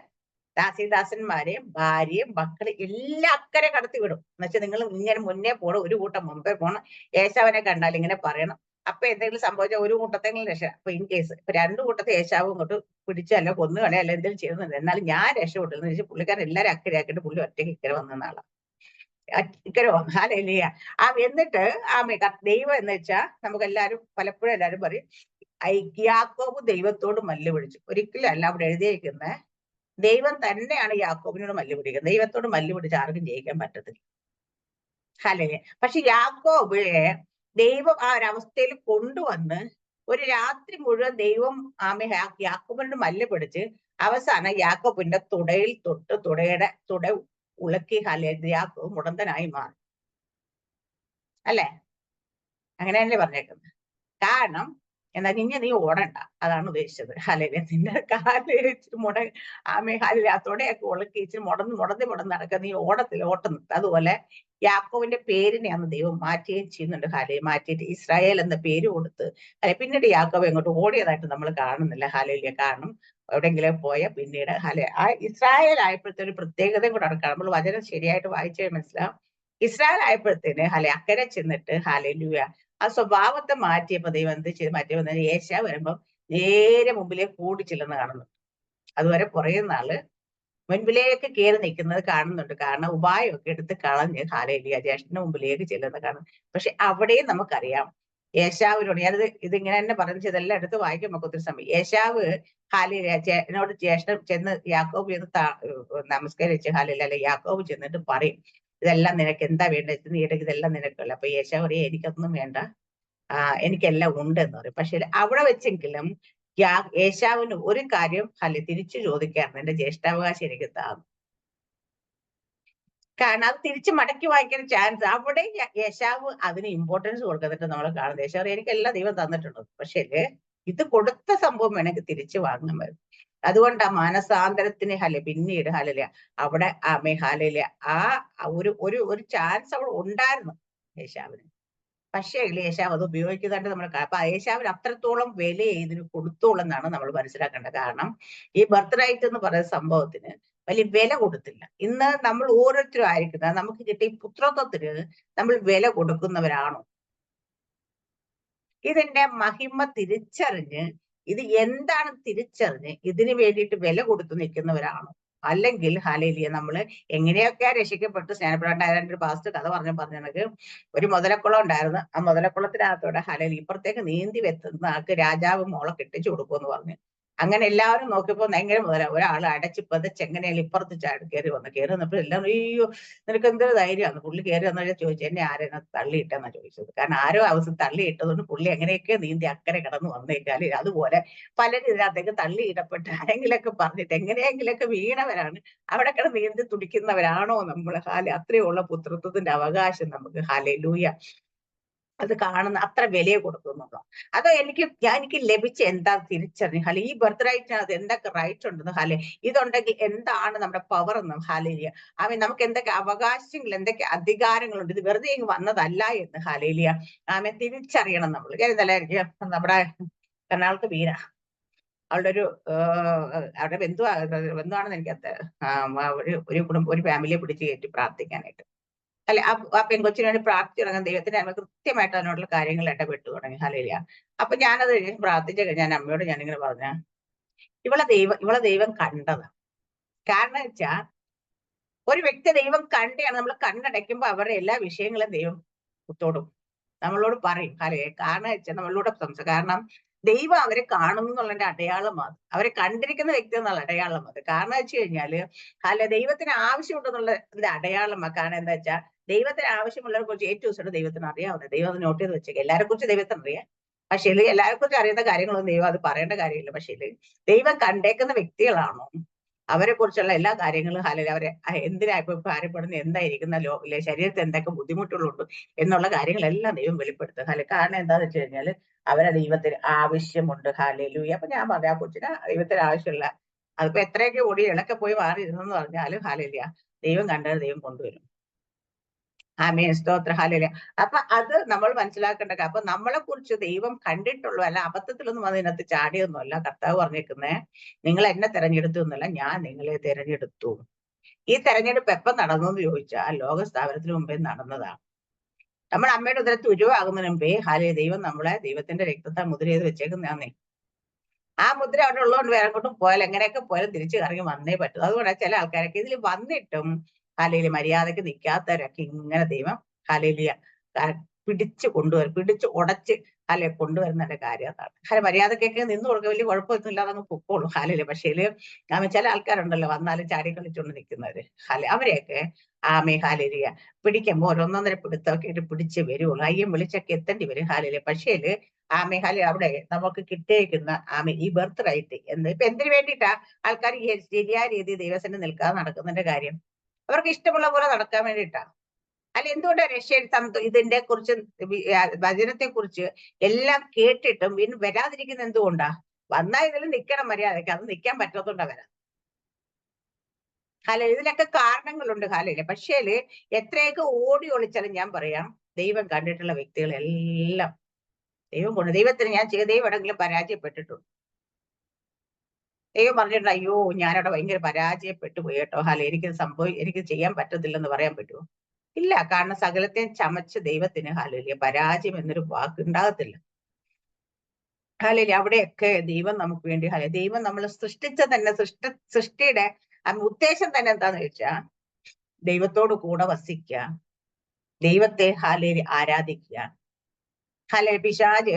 ദാസന്മാരെയും ഭാര്യയും മക്കളെ എല്ലാം അക്കരെ കടത്തി വിടും. എന്നുവെച്ചാൽ നിങ്ങൾ ഇങ്ങനെ മുന്നേ പോകണം, ഒരു കൂട്ടം മുമ്പേ പോകണം. യേശാവിനെ കണ്ടാൽ ഇങ്ങനെ പറയണം. അപ്പൊ എന്തെങ്കിലും സംഭവിച്ചാൽ ഒരു കൂട്ടത്തെങ്കിലും രക്ഷ. അപ്പൊ ഇൻ കേസ് ഇപ്പൊ രണ്ടു കൂട്ടത്തെ യേശാവും ഇങ്ങോട്ട് പിടിച്ചല്ല കൊന്നുകളെ അല്ല എന്തെങ്കിലും ചെയ്യുന്നത്, എന്നാലും ഞാൻ രക്ഷപ്പെട്ടു എന്ന് വെച്ചാൽ പുള്ളിക്കാരൻ എല്ലാവരും അക്കരെ ആക്കിയിട്ട് പുള്ളി ഒറ്റയ്ക്ക് ഇക്കരെ വന്ന ആളാണ്. ഹല്ലേലൂയ. എന്നിട്ട് ദൈവം എന്ന് വെച്ചാ നമുക്ക് എല്ലാവരും പലപ്പോഴും എല്ലാവരും പറയും യാക്കോബ് ദൈവത്തോട് മല്ല് പിടിച്ചു. ഒരിക്കലും അല്ല അവിടെ എഴുതിയിരിക്കുന്നത്. ദൈവം തന്നെയാണ് യാക്കോബിനോട് മല്ല് പിടിക്കുന്നത്. ദൈവത്തോട് മല്ല് പിടിച്ച് ആർക്കും ജയിക്കാൻ പറ്റത്തില്ല. ഹല്ലേലൂയ. പക്ഷെ യാക്കോബിനെ ദൈവം ആ ഒരവസ്ഥയിൽ കൊണ്ടുവന്ന് ഒരു രാത്രി മുഴുവൻ ദൈവം യാക്കോബിനോട് മല്ല് പിടിച്ച് അവസാനം യാക്കോബിന്റെ തുടയിൽ തൊട്ട് തുട ഉളുക്കി യാക്കോബ് മുടന്തനായി മാറി. അല്ലേ? അങ്ങനെയല്ലേ പറഞ്ഞേക്കുന്നത്. കാരണം എന്താ നീ ഓടണ്ട, അതാണ് ഉദ്ദേശിച്ചത്. ഹല്ലേലൂയ. നിന്റെ കാല് തുടയൊക്കെ ഉളുക്കി ഇച്ചിരി മുടന്ന് നടക്കുക, നീ ഓട്ടം നിർത്തുക. അതുപോലെ യാക്കോവിന്റെ പേരിനെ അന്ന് ദൈവം മാറ്റുകയും ചെയ്യുന്നുണ്ട്. ഹല്ലേലൂയ. മാറ്റിയിട്ട് ഇസ്രായേൽ എന്ന പേര് കൊടുത്ത് പിന്നീട് യാക്കോബ് എങ്ങോട്ട് ഓടിയതായിട്ട് നമ്മൾ കാണുന്നില്ല. ഹല്ലേലൂയ. കാരണം എവിടെയെങ്കിലും പോയ പിന്നീട് ആ ഇസ്രായേൽ ആയപ്പോഴത്തെ ഒരു പ്രത്യേകതയും കൂടെ കാണും. നമ്മൾ വചനം ശരിയായിട്ട് വായിച്ചാൽ മനസ്സിലാവും. ഇസ്രായേൽ ആയപ്പോഴത്തേന് അക്കരെ ചെന്നിട്ട് ഹല്ലേലൂയ ആ സ്വഭാവത്തെ മാറ്റിയപ്പോ ദൈവം എന്ത് ചെയ്ത് മാറ്റിയപ്പോ ഏശാവ് വരുമ്പോ നേരെ മുമ്പിലേക്ക് കൂടി ചെല്ലുന്ന കാണുന്നു. അതുവരെ പുറകെ നാള് മുൻപിലേക്ക് കയറി നിൽക്കുന്നത് കാണുന്നുണ്ട്. കാരണം ഉപായമൊക്കെ എടുത്ത് കളഞ്ഞ് ഹല്ലേലൂയ ജ്യേഷ്ഠന്റെ മുമ്പിലേക്ക് ചെല്ലുന്ന കാണും. പക്ഷെ അവിടെയും നമുക്കറിയാം ഏശാവിനോട് ഞാനിത് ഇതിങ്ങനെ തന്നെ പറഞ്ഞു ഇതെല്ലാം എടുത്ത് വായിക്കാൻ നമുക്ക് ഒത്തിരി സമയം. ഏശാവ് ഹാലിനോട് ജ്യേഷ്ഠൻ ചെന്ന് യാക്കോബ് ചെന്ന് നമസ്കരിച്ച് ഹാലില്ല യാക്കോബ് ചെന്നിട്ട് പറയും ഇതെല്ലാം നിനക്ക് എന്താ വേണ്ടത്, നീ ഇടയ്ക്ക് ഇതെല്ലാം നിനക്കുള്ള. അപ്പൊ ഏശാവ് പറയും എനിക്കൊന്നും വേണ്ട, എനിക്കെല്ലാം ഉണ്ട് എന്ന് പറയും. പക്ഷെ അവിടെ വെച്ചെങ്കിലും ഏശാവിന് ഒരു കാര്യം തിരിച്ചു ചോദിക്കാറുണ്ട്, എന്റെ ജ്യേഷ്ഠാവകാശം എനിക്ക് താന്നു. കാരണം അത് തിരിച്ച് മടക്കി വായിക്കാൻ ചാൻസ് അവിടെ യേശാവ് അതിന് ഇമ്പോർട്ടൻസ് കൊടുക്കുന്നിട്ട് നമ്മൾ കാണുന്നത്. യേശാവ് എനിക്കെല്ലാം ദൈവം തന്നിട്ടുണ്ട്, പക്ഷേ ഇത് കൊടുത്ത സംഭവം വേണമെങ്കിൽ തിരിച്ചു വാങ്ങാൻ വരും. അതുകൊണ്ട് ആ മാനസാന്തരത്തിന് പിന്നീട് അവിടെ ആ ഒരു ചാൻസ് അവിടെ ഉണ്ടായിരുന്നു യേശാവിന്. പക്ഷേ യേശാവ് അത് ഉപയോഗിക്കുന്നതായിട്ട് നമ്മൾ അപ്പൊ യേശാവിന് അത്രത്തോളം വില ഇതിന് കൊടുത്തോളം എന്നാണ് നമ്മൾ മനസ്സിലാക്കേണ്ടത്. കാരണം ഈ ബർത്ത് റൈറ്റ് എന്ന് പറയുന്ന സംഭവത്തിന് വലിയ വില കൊടുത്തില്ല. ഇന്ന് നമ്മൾ ഓരോരുത്തരും ആയിരിക്കുന്നത് നമുക്ക് കിട്ടിയ പുത്രത്വത്തിന് നമ്മൾ വില കൊടുക്കുന്നവരാണോ? ഇതിന്റെ മഹിമ തിരിച്ചറിഞ്ഞ് ഇത് എന്താണ് തിരിച്ചറിഞ്ഞ് ഇതിന് വേണ്ടിയിട്ട് വില കൊടുത്തു നിൽക്കുന്നവരാണോ? അല്ലെങ്കിൽ ഹല്ലേലൂയ നമ്മള് എങ്ങനെയൊക്കെ രക്ഷിക്കപ്പെട്ട് സ്നാനപ്പെടാണ്ടായതിന്റെ ഒരു പാസ്റ്റ് കഥ പറഞ്ഞത് ഒരു മുതലക്കുളം ഉണ്ടായിരുന്നു. ആ മുതലക്കുളത്തിനകത്തോടെ ഹല്ലേലൂയ ഇപ്പുറത്തേക്ക് നീന്തി വെത്തുന്ന ആൾക്ക് രാജാവ് മോളെ കെട്ടിച്ചു കൊടുക്കുമെന്ന് പറഞ്ഞു. അങ്ങനെ എല്ലാവരും നോക്കിയപ്പോ എങ്ങനെ മുതല ഒരാൾ അടച്ച് പതച്ച് എങ്ങനെയാലും ഇപ്പുറത്ത് കയറി വന്നപ്പോ എല്ലാം അയ്യോ നിനക്ക് എന്തൊരു ധൈര്യമാണ്. പുള്ളി കയറി വന്നാൽ ചോദിച്ചു എന്നെ ആരെന്നെ തള്ളിയിട്ടെന്നാ ചോദിച്ചത്. കാരണം ആരോ അവസ്ഥ തള്ളിയിട്ടതുകൊണ്ട് പുള്ളി എങ്ങനെയൊക്കെ നീന്തി അക്കരെ കടന്നു വന്നേക്കാല്. അതുപോലെ പലരും ഇതിനകത്തേക്ക് തള്ളിയിടപ്പെട്ട് ആരെങ്കിലൊക്കെ പറഞ്ഞിട്ട് എങ്ങനെയെങ്കിലൊക്കെ വീണവരാണ്. അവിടെ കിടന്ന് നീന്തി തുടിക്കുന്നവരാണോ നമ്മൾ? അത്രയുള്ള പുത്രത്വത്തിന്റെ അവകാശം നമുക്ക് ഹല്ലേലൂയ അത് കാണുന്ന അത്ര വിലയെ കൊടുക്കുന്നുള്ളൂ. അതോ എനിക്ക് ലഭിച്ച എന്താ തിരിച്ചറിഞ്ഞു ഈ ബർത്ത് റൈറ്റിനകത്ത് എന്തൊക്കെ റൈറ്റ് ഉണ്ടെന്ന് ഇതുണ്ടെങ്കിൽ എന്താണ് നമ്മുടെ പവർ എന്നും ഹല്ലേലൂയ നമുക്ക് എന്തൊക്കെ അവകാശങ്ങൾ എന്തൊക്കെ അധികാരങ്ങളുണ്ട്, ഇത് വെറുതെ വന്നതല്ല എന്ന് ഹല്ലേലൂയ തിരിച്ചറിയണം നമ്മൾ. ഞാൻ ഇന്നലെ നമ്മുടെ എറണാകുളത്ത് വീര അവളുടെ അവരുടെ ബന്ധുവാണെന്ന് എനിക്കത് ഒരു ഫാമിലിയെ പിടിച്ച് കയറ്റി പ്രാർത്ഥിക്കാനായിട്ട്. ആ പെൺകൊച്ചിന് വേണ്ടി പ്രാർത്ഥിച്ചു തുടങ്ങാൻ ദൈവത്തിന്റെ അമ്മ കൃത്യമായിട്ട് അതിനോടുള്ള കാര്യങ്ങൾ ഇടപെട്ടു തുടങ്ങി. ഹല്ലേലൂയ. അപ്പൊ ഞാനത് പ്രാർത്ഥിച്ച ഞാൻ അമ്മയോട് ഞാനിങ്ങനെ പറഞ്ഞ ഇവളെ ദൈവം കണ്ടതാണ്. കാരണം വെച്ചാ ഒരു വ്യക്തി ദൈവം കണ്ടാണ് നമ്മൾ കണ്ണടയ്ക്കുമ്പോ അവരുടെ എല്ലാ വിഷയങ്ങളും ദൈവം തൊടും, നമ്മളോട് പറയും. കാരണം വെച്ചാൽ നമ്മളോട് കാരണം ദൈവം അവരെ കാണുന്നു എന്നുള്ളതിന്റെ അടയാളമാണ്, അവരെ കണ്ടിരിക്കുന്ന വ്യക്തി എന്നുള്ള അടയാളമാണ്. കാരണം വെച്ച് കഴിഞ്ഞാല് ദൈവത്തിന് ആവശ്യമുണ്ടെന്നുള്ളതിന്റെ അടയാളമാണ്. കാരണം എന്താ വെച്ചാൽ ദൈവത്തിന് ആവശ്യമുള്ളവരെ കുറിച്ച് ഏറ്റവും ദിവസം ദൈവത്തിന് അറിയാവുന്നത്. ദൈവം അത് നോട്ട് ചെയ്ത് വെച്ചേക്കുക. എല്ലാരെ കുറിച്ച് ദൈവത്തിന് അറിയാം, പക്ഷേ എല്ലാരെ കുറിച്ച് അറിയുന്ന കാര്യങ്ങളൊന്നും ദൈവം അത് പറയേണ്ട കാര്യമില്ല. പക്ഷേ ദൈവം കണ്ടേക്കുന്ന വ്യക്തികളാണോ അവരെ കുറിച്ചുള്ള എല്ലാ കാര്യങ്ങളും അവരെ എന്തിനാ ഇപ്പൊ ഭാരപ്പെടുന്ന, എന്തായിരിക്കുന്ന ശരീരത്തിൽ എന്തൊക്കെ ബുദ്ധിമുട്ടുകളുണ്ട് എന്നുള്ള കാര്യങ്ങളെല്ലാം ദൈവം വെളിപ്പെടുത്തുക. കാരണം എന്താന്ന് വെച്ച് കഴിഞ്ഞാല് അവരെ ദൈവത്തിന് ആവശ്യമുണ്ട്. ഹല്ലേലൂയ. അപ്പൊ ഞാൻ പറഞ്ഞ ആ കൊച്ചിന് ദൈവത്തിന് ആവശ്യമുള്ള അതിപ്പോ എത്രയൊക്കെ ഓടി ഇളക്കെ പോയി മാറി ഇരുന്നെന്ന് പറഞ്ഞാലും ഹല്ലേലൂയ ദൈവം കണ്ടത് ദൈവം കൊണ്ടുവരും. ആമേൻ, സ്തോത്ര, ഹല്ലേലൂയ. അപ്പൊ അത് നമ്മൾ മനസ്സിലാക്കേണ്ട. അപ്പൊ നമ്മളെ കുറിച്ച് ദൈവം കണ്ടിട്ടുള്ളൂ, അല്ല അബദ്ധത്തിലൊന്നും അതിനകത്ത് ചാടിയൊന്നുമല്ല. കർത്താവ് പറഞ്ഞേക്കുന്നേ നിങ്ങൾ എന്നെ തെരഞ്ഞെടുത്തു എന്നല്ല, ഞാൻ നിങ്ങളെ തെരഞ്ഞെടുത്തു. ഈ തെരഞ്ഞെടുപ്പ് എപ്പം നടന്നു എന്ന് ചോദിച്ചാൽ ലോക സ്ഥാപനത്തിന് മുമ്പേ നടന്നതാണ്. നമ്മൾ അമ്മയുടെ ഉദരത്തിൽ ഉരുവാകുന്നതിന് മുമ്പേ ദൈവം നമ്മളെ ദൈവത്തിന്റെ രക്തത്താൽ മുദ്ര ചെയ്ത് വെച്ചേക്കുന്നതാന്നേ. ആ മുദ്ര അവിടെ ഉള്ളതുകൊണ്ട് വേറെ അങ്ങോട്ടും പോയാൽ എങ്ങനെയൊക്കെ പോയാലും തിരിച്ചു കറങ്ങി വന്നേ പറ്റൂ. അതുകൊണ്ട് ചില ആൾക്കാരൊക്കെ ഇതിൽ വന്നിട്ടും ഹാലേലി മര്യാദയ്ക്ക് നിൽക്കാത്തവരൊക്കെ ഇങ്ങനെ ദൈവം ഹാലേലിയ പിടിച്ചു കൊണ്ടുവരും, പിടിച്ച് ഉടച്ച് കൊണ്ടുവരുന്നതിന്റെ കാര്യം അതാണ്. മര്യാദക്കൊക്കെ നിന്ന് കൊടുക്കുക, വലിയ കുഴപ്പമൊന്നും ഇല്ലാതെ അങ്ങ് പൊക്കോളും ഹാലേലി. പക്ഷേ ചില ആൾക്കാരുണ്ടല്ലോ വന്നാലും ചാടി കളിച്ചുകൊണ്ട് നിൽക്കുന്നവര്, അവരെയൊക്കെ ഹാലേലിയ പിടിക്കുമ്പോൾ ഒരൊന്നൊന്നര പിടുത്തമൊക്കെ ഇട്ട് പിടിച്ച് വരുവുള്ളൂ. അയ്യം വിളിച്ചൊക്കെ എത്തേണ്ടി വരും ഹാലേലി. പക്ഷേ ഹാലി അവിടെ നമുക്ക് കിട്ടിയേക്കുന്ന ഈ ബർത്ത് റൈറ്റ് ഇപ്പൊ എന്തിനു വേണ്ടിയിട്ടാ ആൾക്കാർ ഈ ശരിയായ രീതിയിൽ ദൈവസന്നിധി നിൽക്കാതെ നടക്കുന്നതിന്റെ കാര്യം? അവർക്ക് ഇഷ്ടമുള്ള പോലെ നടക്കാൻ വേണ്ടിയിട്ടാ. എന്തുകൊണ്ടാണ് ഇതിന്റെ കുറിച്ച് വചനത്തെ കുറിച്ച് എല്ലാം കേട്ടിട്ടും വീണ്ടും വരാതിരിക്കുന്ന എന്തുകൊണ്ടാ? വന്നാൽ ഇതിൽ നിൽക്കണം മര്യാദയ്ക്ക്, അത് നിൽക്കാൻ പറ്റാത്തോണ്ടാ വരാം. ഇതിനൊക്കെ കാരണങ്ങളുണ്ട് ഹാലയില്. പക്ഷേ എത്രയൊക്കെ ഓടി ഒളിച്ചാലും ഞാൻ പറയാം, ദൈവം കണ്ടിട്ടുള്ള വ്യക്തികളെല്ലാം ദൈവം കൊണ്ട്, ദൈവത്തിന് ഞാൻ ചെയ്ത എവിടെങ്കിലും പരാജയപ്പെട്ടിട്ടുണ്ട്. ദൈവം പറഞ്ഞിട്ടുണ്ട്, അയ്യോ ഞാനവിടെ ഭയങ്കര പരാജയപ്പെട്ടു പോയി കേട്ടോ എനിക്ക് ചെയ്യാൻ പറ്റത്തില്ലെന്ന് പറയാൻ പറ്റുമോ? ഇല്ല. കാരണം സകലത്തെയും ചമച്ച് ദൈവത്തിന് ഹാലേലിയ പരാജയം എന്നൊരു വാക്കുണ്ടാകത്തില്ല. ഹാലേലിയ അവിടെയൊക്കെ ദൈവം നമുക്ക് വേണ്ടി ദൈവം നമ്മൾ സൃഷ്ടിച്ച തന്നെ സൃഷ്ടിയുടെ ഉദ്ദേശം തന്നെ എന്താന്ന് വെച്ചാ ദൈവത്തോട് കൂടെ വസിക്കുക, ദൈവത്തെ ഹാലേലി ആരാധിക്കുക. പിശാച്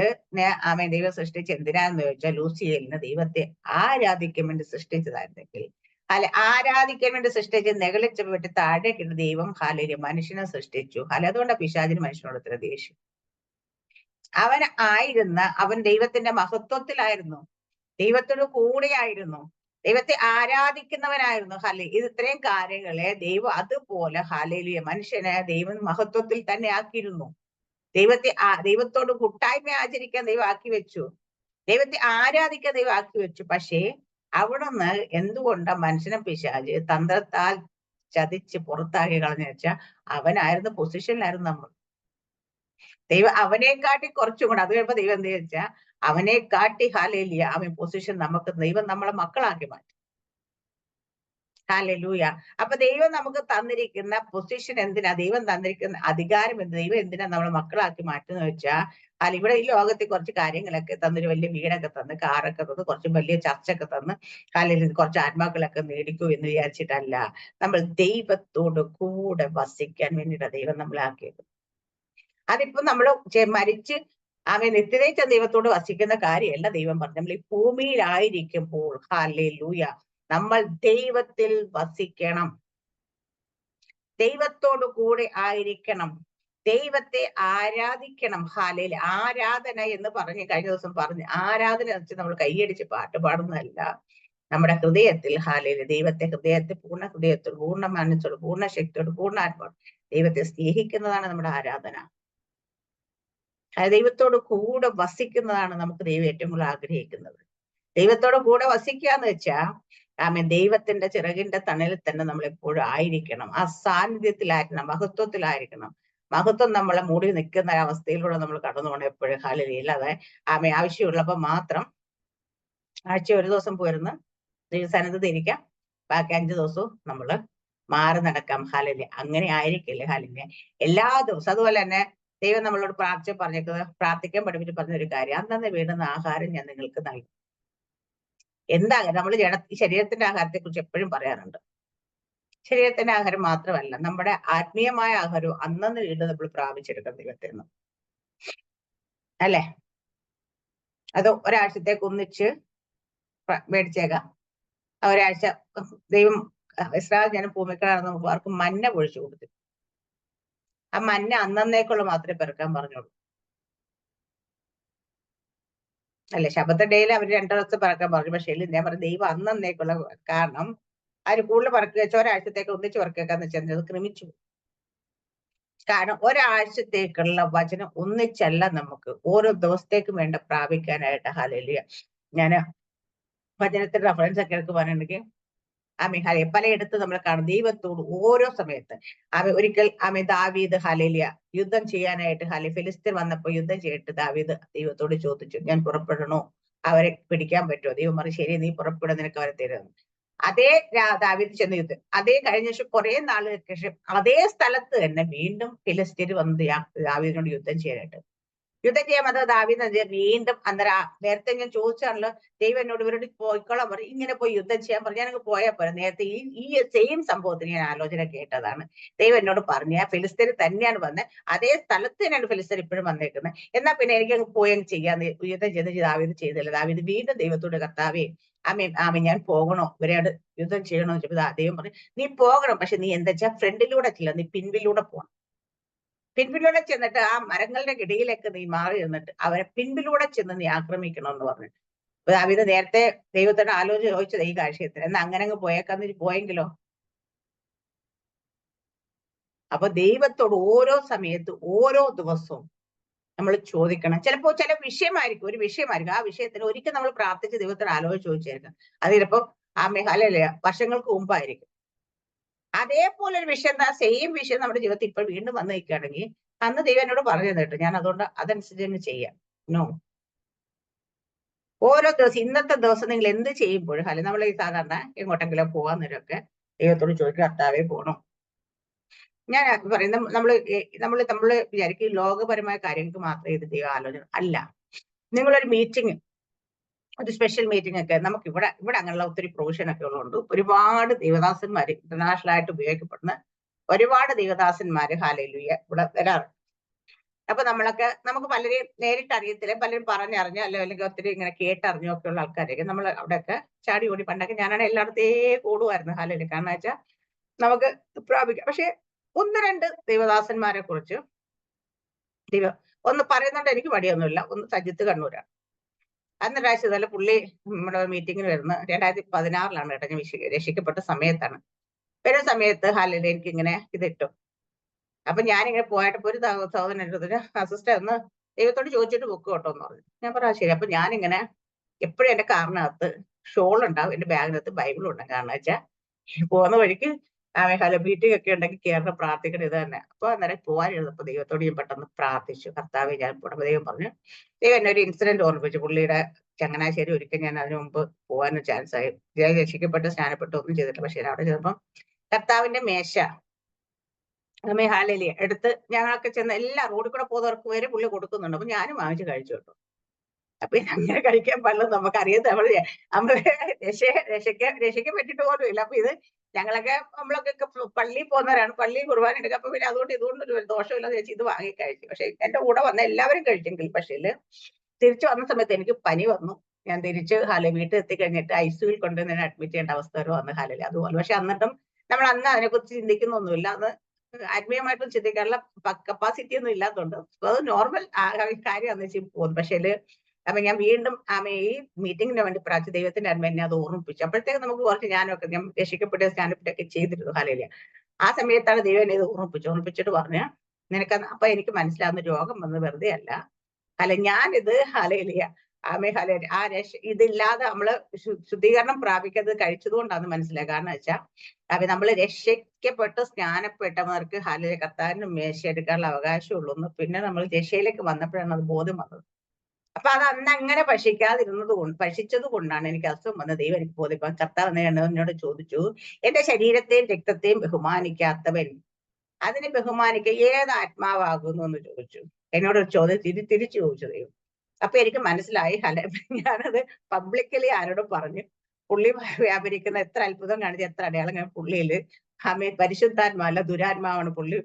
ദൈവം സൃഷ്ടിച്ച് എന്തിനാന്ന് ചോദിച്ചാൽ ലൂസിയേലിന് ദൈവത്തെ ആരാധിക്കാൻ വേണ്ടി സൃഷ്ടിച്ചതായിരുന്നെങ്കിൽ ആരാധിക്കാൻ വേണ്ടി സൃഷ്ടിച്ച് നെകളിച്ചപ്പെട്ട് താഴേക്കിട്ട് ദൈവം മനുഷ്യനെ സൃഷ്ടിച്ചു. അതുകൊണ്ട് പിശാചിന് മനുഷ്യനോട് ഇത്ര ദേഷ്യം. അവൻ ദൈവത്തിന്റെ മഹത്വത്തിലായിരുന്നു, ദൈവത്തോട് കൂടെയായിരുന്നു, ദൈവത്തെ ആരാധിക്കുന്നവനായിരുന്നു. ഇത് ഇത്രയും കാര്യങ്ങളെ ദൈവം അതുപോലെ മനുഷ്യനെ ദൈവം മഹത്വത്തിൽ തന്നെ ആക്കിയിരുന്നു. ദൈവത്തോട് കൂട്ടായ്മ ആചരിക്കാൻ ദൈവം ആക്കി വെച്ചു, ദൈവത്തെ ആരാധിക്കാൻ ദൈവം ആക്കി വെച്ചു. പക്ഷേ അവിടുന്ന് എന്തുകൊണ്ടാ മനുഷ്യനെ പിശാച് തന്ത്രത്താൽ ചതിച്ച് പുറത്താക്കി കളഞ്ഞു വെച്ചാൽ അവനായിരുന്നു പൊസിഷനിലായിരുന്നു നമ്മൾ. ദൈവം അവനെക്കാട്ടി കുറച്ചും കൂടെ, അത് കഴിയുമ്പോ ദൈവം എന്താ വെച്ചാൽ അവനെക്കാട്ടി ഹാലേലിയ പൊസിഷൻ നമുക്ക് ദൈവം നമ്മളെ മക്കളാക്കി മാറ്റി. ഹല്ലേലൂയ. അപ്പൊ ദൈവം നമുക്ക് തന്നിരിക്കുന്ന പൊസിഷൻ എന്തിനാ, ദൈവം തന്നിരിക്കുന്ന അധികാരം എന്ത്, ദൈവം എന്തിനാ നമ്മളെ മക്കളാക്കി മാറ്റുന്ന വെച്ചാൽ ഇവിടെ ഈ ലോകത്തിൽ കുറച്ച് കാര്യങ്ങളൊക്കെ തന്നൊരു വലിയ വീടൊക്കെ തന്ന്, കാറൊക്കെ തന്ന്, കുറച്ച് വലിയ ചർച്ചൊക്കെ തന്ന്, അല്ലെങ്കിൽ കുറച്ച് ആത്മാക്കളൊക്കെ നേടിക്കൂ എന്ന് വിചാരിച്ചിട്ടല്ല, നമ്മൾ ദൈവത്തോട് കൂടെ വസിക്കാൻ വേണ്ടിയിട്ടാണ് ദൈവം നമ്മളെ ആക്കിയത്. അതിപ്പോ നമ്മൾ മരിച്ച് നിത്യതയിൽ ദൈവത്തോട് വസിക്കുന്ന കാര്യമല്ല ദൈവം പറഞ്ഞു. നമ്മൾ ഈ ഭൂമിയിലായിരിക്കുമ്പോൾ ഹല്ലേലൂയ നമ്മൾ ദൈവത്തിൽ വസിക്കണം, ദൈവത്തോടു കൂടെ ആയിരിക്കണം, ദൈവത്തെ ആരാധിക്കണം. ഹാലേലി ആരാധന എന്ന് പറഞ്ഞ് കഴിഞ്ഞ ദിവസം പറഞ്ഞു, ആരാധന വെച്ച് നമ്മൾ കൈയടിച്ച് പാട്ട് പാടുന്നതല്ല, നമ്മുടെ ഹൃദയത്തിൽ ഹാലേലി ദൈവത്തെ പൂർണ്ണ ഹൃദയത്തോട്, പൂർണ്ണ മനസ്സോട്, പൂർണ്ണ ശക്തിയോട്, പൂർണ്ണ ആത്മാവോട് ദൈവത്തെ സ്നേഹിക്കുന്നതാണ് നമ്മുടെ ആരാധന. ദൈവത്തോട് കൂടെ വസിക്കുന്നതാണ് നമുക്ക് ദൈവം ഏറ്റവും കൂടുതൽ ആഗ്രഹിക്കുന്നത്. ദൈവത്തോട് കൂടെ വസിക്കുക എന്ന് വെച്ചാൽ ദൈവത്തിന്റെ ചിറകിന്റെ തണലിൽ തന്നെ നമ്മൾ എപ്പോഴും ആയിരിക്കണം, ആ സാന്നിധ്യത്തിലായിരിക്കണം, മഹത്വത്തിലായിരിക്കണം. മഹത്വം നമ്മളെ മൂടി നിൽക്കുന്ന അവസ്ഥയിലൂടെ നമ്മൾ കടന്നു പോകണം എപ്പോഴും. ഹാലലി ഇല്ലാതെ ആവശ്യമുള്ളപ്പോ മാത്രം ആഴ്ച ഒരു ദിവസം പോയിരുന്ന് ദൈവസാന്നിധ്യത്തിൽ ഇരിക്കാം, ബാക്കി 5 ദിവസവും നമ്മള് മാറി നടക്കാം. ഹാലലി അങ്ങനെ ആയിരിക്കില്ലേ ഹാലിനെ എല്ലാ ദിവസവും. അതുപോലെ തന്നെ ദൈവം നമ്മളോട് പ്രാർത്ഥിക്കാൻ പഠിപ്പിച്ച് പറഞ്ഞൊരു കാര്യം, അന്നന്ന് വേണ്ടുന്ന ആഹാരം ഞാൻ നിങ്ങൾക്ക് നൽകും. എന്താ നമ്മൾ ശരീരത്തിന്റെ ആഹാരത്തെ കുറിച്ച് എപ്പോഴും പറയാറുണ്ട്. ശരീരത്തിന്റെ ആഹാരം മാത്രമല്ല, നമ്മുടെ ആത്മീയമായ ആഹാരവും അന്നന്ന് വീണ്ടും നമ്മൾ പ്രാപിച്ചെടുക്കണം ദൈവത്തിൽ നിന്ന്, അല്ലേ? അത് ഒരാഴ്ചത്തേക്ക് ഒന്നിച്ച് മേടിച്ചേക്കാം. ഒരാഴ്ച ദൈവം ഇസ്രായേൽ ജനം ഭൂമിക്കാണെന്ന് ആർക്കും മന്ന പൊഴിച്ചു കൊടുത്തു. ആ മന്ന അന്നേക്കുള്ള മാത്രമേ പെറുക്കാൻ പറഞ്ഞോളൂ, അല്ലെ? ശബത്ത് ഡേയിൽ അവർ 2 ദിവസം പറക്കാൻ പറഞ്ഞു. പക്ഷേ ഞാൻ പറഞ്ഞു ദൈവം അന്നേക്കുള്ള, കാരണം അതിന് കൂടുതൽ പറക്കുക വെച്ചാൽ ഒരാഴ്ചത്തേക്ക് ഒന്നിച്ച് പറക്കാന്ന് വെച്ചാൽ അത് ക്രമിച്ചു. കാരണം ഒരാഴ്ചത്തേക്കുള്ള വചനം ഒന്നിച്ചല്ല നമുക്ക് ഓരോ ദിവസത്തേക്കും വേണ്ട പ്രാപിക്കാനായിട്ട്. ഹല്ലേലൂയ. ഞാൻ വചനത്തിന്റെ റെഫറൻസ് ഒക്കെ എടുത്ത് പറയുന്നുണ്ടെങ്കിൽ പലയിടത്ത് നമ്മൾ കാണും ദൈവത്തോട് ഓരോ സമയത്ത്. ഒരിക്കൽ ദാവീദ് ഹല്ലേലൂയ യുദ്ധം ചെയ്യാനായിട്ട് ഫിലിസ്തീൻ വന്നപ്പോ യുദ്ധം ചെയ്തിട്ട് ദാവീദ് ദൈവത്തോട് ചോദിച്ചു, ഞാൻ പുറപ്പെടണോ, അവരെ പിടിക്കാൻ പറ്റുമോ? ദൈവം പറഞ്ഞു, ശരി, നീ പുറപ്പെടുക, നിനക്ക് അവരെ തരുന്നു. അതേ ദാവീദ് ചെന്ന് യുദ്ധം, അതേ കഴിഞ്ഞ ശേഷം കുറെ നാളുകൾക്ക് ശേഷം അതേ സ്ഥലത്ത് തന്നെ വീണ്ടും ഫിലിസ്തീൻ വന്ന് ദാവീദിനോട് യുദ്ധം ചെയ്യാനായിട്ട്. യുദ്ധം ചെയ്യാൻ വന്നത് ദാവീദ് വീണ്ടും അന്നേരം നേരത്തെ ഞാൻ ചോദിച്ചാണല്ലോ, ദൈവം എന്നോട് ഇവരോട് പോയിക്കോളാൻ പറയും, ഇങ്ങനെ പോയി യുദ്ധം ചെയ്യാൻ പറഞ്ഞു, ഞാനങ്ങ് പോയാൽ പോരാ. നേരത്തെ ഈ സെയിം സംഭവത്തിന് ഞാൻ ആലോചന കേട്ടതാണ്. ദൈവം എന്നോട് പറഞ്ഞു ആ ഫിലിസ്തീൻ തന്നെയാണ് വന്നത്, അതേ സ്ഥലത്ത് തന്നെയാണ് ഫിലിസ്തീൻ ഇപ്പോഴും വന്നേക്കുന്നത്. എന്നാ പിന്നെ എനിക്ക് അങ്ങ് പോയി അങ്ങ് ചെയ്യാന്ന് യുദ്ധം ചെയ്ത് ദാവീദ് ചെയ്തില്ല. ദാവീദ് വീണ്ടും ദൈവത്തോട്, കർത്താവേ ആമേ ഞാൻ പോകണോ ഇവരോട് യുദ്ധം ചെയ്യണമെന്ന് ചോദിച്ചപ്പോൾ ദൈവം പറഞ്ഞു, നീ പോകണം, പക്ഷെ നീ എന്താ വെച്ചാൽ ഫ്രണ്ടിലൂടെ ചെല്ല, നീ പിൻപിലൂടെ പോകണം. പിൻപിലൂടെ ചെന്നിട്ട് ആ മരങ്ങളുടെ ഇടയിലേക്ക് നീ മാറി നിന്നിട്ട് അവരെ പിൻപിലൂടെ ചെന്ന് നീ ആക്രമിക്കണം എന്ന് പറഞ്ഞു. ദാവീദ് നേരത്തെ ദൈവത്തോട് ആലോചന ചോദിച്ചത് ഈ കാഴ്ചയത്തിൽ, എന്നാ അങ്ങനെ അങ്ങ് പോയേക്കാന്ന് പോയെങ്കിലോ. അപ്പൊ ദൈവത്തോട് ഓരോ സമയത്ത് ഓരോ ദിവസവും നമ്മൾ ചോദിക്കണം. ചിലപ്പോ ചില വിഷയമായിരിക്കും, ഒരു വിഷയമായിരിക്കും, ആ വിഷയത്തിന് ഒരിക്കൽ നമ്മൾ പ്രാർത്ഥിച്ച് ദൈവത്തോട് ആലോചന ചോദിച്ചായിരിക്കും, അത് ചിലപ്പോ അല്ലല്ലേ വർഷങ്ങൾക്ക് മുമ്പായിരിക്കും. അതേപോലെ ഒരു വിഷയം, എന്താ സെയിം വിഷയം നമ്മുടെ ജീവിതത്തിൽ ഇപ്പോൾ വീണ്ടും വന്നു നിൽക്കുകയാണെങ്കിൽ അന്ന് ദൈവം എന്നോട് പറഞ്ഞു കേട്ടോ, ഞാൻ അതുകൊണ്ട് അതനുസരിച്ച് തന്നെ ചെയ്യാം. നോ, ഓരോ ദിവസം ഇന്നത്തെ ദിവസം നിങ്ങൾ എന്ത് ചെയ്യുമ്പോഴും, അല്ലെങ്കിൽ നമ്മൾ ഈ സാധാരണ എങ്ങോട്ടെങ്കിലും പോകാൻ നേരമൊക്കെ ദൈവത്തോട് ചോദിക്കുക, കർത്താവേ പോകണം. ഞാൻ പറയുന്നത് നമ്മള് വിചാരിക്കും ലോകപരമായ കാര്യങ്ങൾക്ക് മാത്രമേ ഇത് ദൈവം ആലോചന അല്ല. നിങ്ങളൊരു മീറ്റിംഗ്, ഒരു സ്പെഷ്യൽ മീറ്റിംഗ് ഒക്കെ നമുക്ക് ഇവിടെ അങ്ങനെയുള്ള ഒത്തിരി പ്രൊവിഷൻ ഒക്കെ ഉള്ളതുകൊണ്ട് ഒരുപാട് ദേവദാസന്മാര് ഇന്റർനാഷണൽ ആയിട്ട് ഉപയോഗിക്കപ്പെടുന്ന ഒരുപാട് ദേവദാസന്മാര് ഹല്ലേലൂയ ഇവിടെ വരാറുണ്ട്. അപ്പൊ നമുക്ക് പലരെയും നേരിട്ട് അറിയത്തില്ല, പലരും പറഞ്ഞറിഞ്ഞോ അല്ലെങ്കിൽ ഒത്തിരി ഇങ്ങനെ കേട്ടറിഞ്ഞോ ഒക്കെ ഉള്ള ആൾക്കാരൊക്കെ നമ്മൾ അവിടെയൊക്കെ ചാടി ഓടി. പണ്ടൊക്കെ ഞാനാണ് എല്ലായിടത്തേ കൂടുമായിരുന്നു ഹല്ലേലൂയ, കാരണം വെച്ചാൽ നമുക്ക് പ്രാപിക്കാം. പക്ഷെ ഒന്ന് രണ്ട് ദേവദാസന്മാരെ കുറിച്ച് ദൈവം ഒന്ന് പറയുന്നുണ്ട്, എനിക്ക് മടിയൊന്നുമില്ല. ഒന്ന് സജിത്ത് കണ്ണൂരാണ്. അന്നൊരാഴ്ച ഇതല്ല പുള്ളി നമ്മുടെ മീറ്റിങ്ങിന് വരുന്ന 2016 കേട്ടോ, ഞാൻ രക്ഷിക്കപ്പെട്ട സമയത്താണ്. വരുന്ന സമയത്ത് ഹല്ലേലൂയ എനിക്ക് ഇങ്ങനെ ഇതിട്ടു. അപ്പൊ ഞാനിങ്ങനെ പോയിട്ട് ഒരു സഹോദരൻ എടുത്തിട്ട് സിസ്റ്റർ ഒന്ന് ദൈവത്തോട് ചോദിച്ചിട്ട് ബുക്ക് കേട്ടോ എന്ന് പറഞ്ഞു. ഞാൻ പറയാം ശരി. അപ്പൊ ഞാനിങ്ങനെ എപ്പോഴും എന്റെ കാറിനകത്ത് ഷോൾ ഉണ്ടാവും, എന്റെ ബാഗിനകത്ത് ബൈബിളും ഉണ്ടാകും. കാരണം വെച്ചാൽ പോകുന്ന വഴിക്ക് മീറ്റിംഗ് ഒക്കെ ഉണ്ടെങ്കിൽ കയറുന്ന പ്രാർത്ഥിക്കണം ഇത് തന്നെ. അപ്പൊ അന്നേരം പോകാനിരുന്നപ്പോ ദൈവത്തോട് ഞാൻ പെട്ടെന്ന് പ്രാർത്ഥിച്ചു, കർത്താവെ ഞാൻ പോകണം. ദൈവം പറഞ്ഞു, ദൈവം എന്നെ ഒരു ഇൻസിഡന്റ് ഓർമ്മിപ്പിച്ചു. പുള്ളിയുടെ ചങ്ങനാശ്ശേരി ഒരിക്കൽ ഞാൻ അതിനു മുമ്പ് പോകാനും ചാൻസ് ആയി. രക്ഷിക്കപ്പെട്ട് സ്നാനപ്പെട്ട് ഒന്നും ചെയ്തിട്ടില്ല. പക്ഷെ അവിടെ ചെന്നപ്പം കർത്താവിന്റെ മേശ ഹല്ലേലൂയ എടുത്ത് ഞങ്ങളൊക്കെ ചെന്ന് എല്ലാ റോഡിൽ കൂടെ പോകുന്നവർക്ക് വരെ പുള്ളി കൊടുക്കുന്നുണ്ട്. അപ്പൊ ഞാനും വാങ്ങിച്ച് കഴിച്ചു കേട്ടോ. അപ്പൊ അങ്ങനെ കഴിക്കാൻ പാടില്ല നമുക്കറിയാം. നമ്മള് രക്ഷയ്ക്ക് പറ്റിട്ട് പോലും ഇല്ല. അപ്പൊ ഇത് നമ്മളൊക്കെ പള്ളിയിൽ പോകുന്നവരാണ്, പള്ളിയിൽ കുർബാന എടുക്കുക. അപ്പൊ പിന്നെ ഇതുകൊണ്ട് ഒരു ദോഷമില്ലാതെ ചേച്ചി ഇത് വാങ്ങി കഴിച്ചു. പക്ഷെ എന്റെ കൂടെ വന്ന എല്ലാവരും കഴിച്ചെങ്കിൽ പക്ഷേ തിരിച്ചു വന്ന സമയത്ത് എനിക്ക് പനി വന്നു. ഞാൻ തിരിച്ച് വീട്ടിൽ എത്തിക്കഴിഞ്ഞിട്ട് ഐസിയുവിൽ കൊണ്ട് ഞാൻ അഡ്മിറ്റ് ചെയ്യേണ്ട അവസ്ഥ വരെ വന്ന് ഹല്ലേലൂയ അതുപോലെ. പക്ഷെ എന്നിട്ടും നമ്മൾ അന്ന് അതിനെക്കുറിച്ച് ചിന്തിക്കുന്നൊന്നുമില്ല. അത് ആത്മീയമായിട്ടും ചിന്തിക്കാനുള്ള കപ്പാസിറ്റി ഒന്നും ഇല്ലാത്തതുകൊണ്ട് അത് നോർമൽ കാര്യമാണെന്ന് വെച്ച് പോകുന്നു. പക്ഷേ അപ്പൊ ഞാൻ വീണ്ടും ഈ മീറ്റിംഗിന് വേണ്ടി പ്രാർത്ഥിച്ച ദൈവത്തിന്റെ അന്മ എന്നെ അത് ഓർമ്മിപ്പിച്ചു. അപ്പോഴത്തേക്ക് നമുക്ക് കുറച്ച് ഞാൻ രക്ഷിക്കപ്പെട്ട സ്നാനപ്പെട്ടൊക്കെ ചെയ്തിരുന്നു ഹല്ലേലൂയ. ആ സമയത്താണ് ദൈവം എന്നെ ഇത് ഓർമ്മിപ്പിച്ചിട്ട് പറഞ്ഞ നിനക്ക് അപ്പൊ എനിക്ക് മനസ്സിലാവുന്ന രോഗം വന്ന് വെറുതെ അല്ല ഞാനിത് ഹല്ലേലൂയ ഹല്ലേലൂയ ആ ഇതില്ലാതെ നമ്മള് ശുദ്ധീകരണം പ്രാപിക്കുന്നത് കഴിച്ചതുകൊണ്ടാണ് മനസ്സിലാക്കുക. കാരണം വെച്ചാൽ നമ്മൾ രക്ഷിക്കപ്പെട്ട് സ്നാനപ്പെട്ടവർക്ക് ഹല്ലേലൂയ കർത്താവിന്റെ മേശ എടുക്കാനുള്ള അവകാശമുള്ളൂ. പിന്നെ നമ്മൾ രക്ഷയിലേക്ക് വന്നപ്പോഴാണ് അത് ബോധ്യം വന്നത്. അപ്പൊ അത് അന്ന് അങ്ങനെ ഭക്ഷിച്ചത് കൊണ്ടാണ് എനിക്ക് അസുഖം വന്നത്. ദൈവം എനിക്ക് ബോധ്യപ്പം കർത്താവ് എന്നോട് ചോദിച്ചു, എന്റെ ശരീരത്തെയും രക്തത്തെയും ബഹുമാനിക്കാത്തവൻ അതിനെ ബഹുമാനിക്കുക ഏത് ആത്മാവാകുന്നു എന്ന് ചോദിച്ചു. എന്നോട് ഒരു ചോദ്യം തിരിച്ചു ചോദിച്ചു ദൈവം. അപ്പൊ എനിക്ക് മനസ്സിലായി ഞാനത് പബ്ലിക്കലി ആരോടും പറഞ്ഞു. പുള്ളി വ്യാപരിക്കുന്ന എത്ര അത്ഭുതം കാണിച്ച എത്ര അടയാളം പുള്ളിയില് പരിശുദ്ധാത്മാവല്ല ദുരാത്മാവാണ് പുള്ളി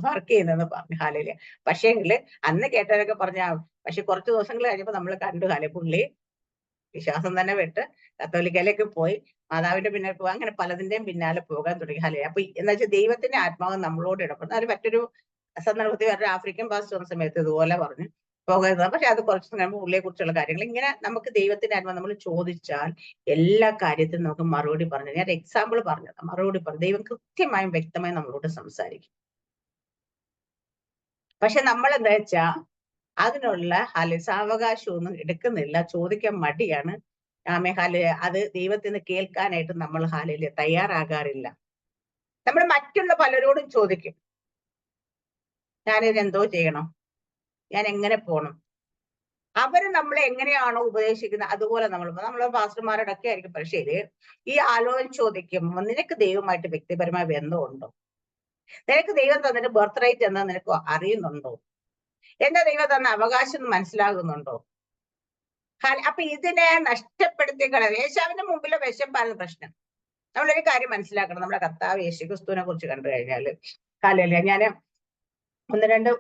വർക്ക് ചെയ്യുന്നതെന്ന് പറഞ്ഞു ഹല്ലേലൂയ. പക്ഷേങ്കില് അന്ന് കേട്ടവരൊക്കെ പറഞ്ഞ പക്ഷെ കുറച്ച് ദിവസങ്ങൾ കഴിഞ്ഞപ്പോ നമ്മൾ കണ്ടു പുള്ളി വിശ്വാസം തന്നെ വിട്ട് കത്തോലിക്കയിലേക്ക് പോയി, മാതാവിന്റെ പിന്നാലെ പോകാൻ, അങ്ങനെ പലതിന്റെയും പിന്നാലെ പോകാൻ തുടങ്ങി ഹല്ലേലൂയ. അപ്പൊ എന്താ വെച്ചാൽ ദൈവത്തിന്റെ ആത്മാവ് നമ്മളോട് ഇടപെടുന്നു. അത് മറ്റൊരു സന്ദർഭത്തിൽ വേറെ ആഫ്രിക്കൻ പാസ്റ്റർ വന്ന സമയത്ത് ഇതുപോലെ പറഞ്ഞു പോകരുത്. പക്ഷെ അത് കുറച്ച് കഴിയുമ്പോൾ പുള്ളിയെ കുറിച്ചുള്ള കാര്യങ്ങൾ ഇങ്ങനെ നമുക്ക് ദൈവത്തിന്റെ ആത്മാവ് നമ്മൾ ചോദിച്ചാൽ എല്ലാ കാര്യത്തിനും നമുക്ക് മറുപടി പറഞ്ഞു. ഞാൻ എക്സാമ്പിൾ പറഞ്ഞത് മറുപടി പറഞ്ഞു. ദൈവം കൃത്യമായും വ്യക്തമായും നമ്മളോട് സംസാരിക്കും. പക്ഷെ നമ്മൾ എന്താ വെച്ചാ അതിനുള്ള സാവകാശമൊന്നും എടുക്കുന്നില്ല, ചോദിക്കാൻ മടിയാണ്. അത് ദൈവത്തിന് കേൾക്കാനായിട്ട് നമ്മൾ തയ്യാറാകാറില്ല. നമ്മൾ മറ്റുള്ള പലരോടും ചോദിക്കും, ഞാനിത് എന്തോ ചെയ്യണം, ഞാൻ എങ്ങനെ പോകണം. അവര് നമ്മളെ എങ്ങനെയാണോ ഉപദേശിക്കുന്നത് അതുപോലെ നമ്മളെ പാസ്റ്റർമാരോടൊക്കെ ആയിരിക്കും. പക്ഷേ ഈ ആലോചന ചോദിക്കുമ്പോൾ നിനക്ക് ദൈവമായിട്ട് വ്യക്തിപരമായ ബന്ധമുണ്ടോ? നിനക്ക് ദൈവം തന്നിട്ട് ബർത്ത് റൈറ്റ് എന്നാ നിനക്ക് അറിയുന്നുണ്ടോ? എന്താ ദൈവം തന്ന അവകാശം എന്ന് മനസ്സിലാകുന്നുണ്ടോ? അപ്പൊ ഇതിനെ നഷ്ടപ്പെടുത്തി കളയാം. യേശാവിന്റെ മുമ്പിലെ വിശപ്പാണ് പ്രശ്നം. നമ്മളൊരു കാര്യം മനസ്സിലാക്കണം. നമ്മുടെ കർത്താവ് യേശുക്രിസ്തുവിനെ കുറിച്ച് കണ്ടു കഴിഞ്ഞാല് കാലല്ലേ ഞാൻ ഒന്ന് രണ്ട്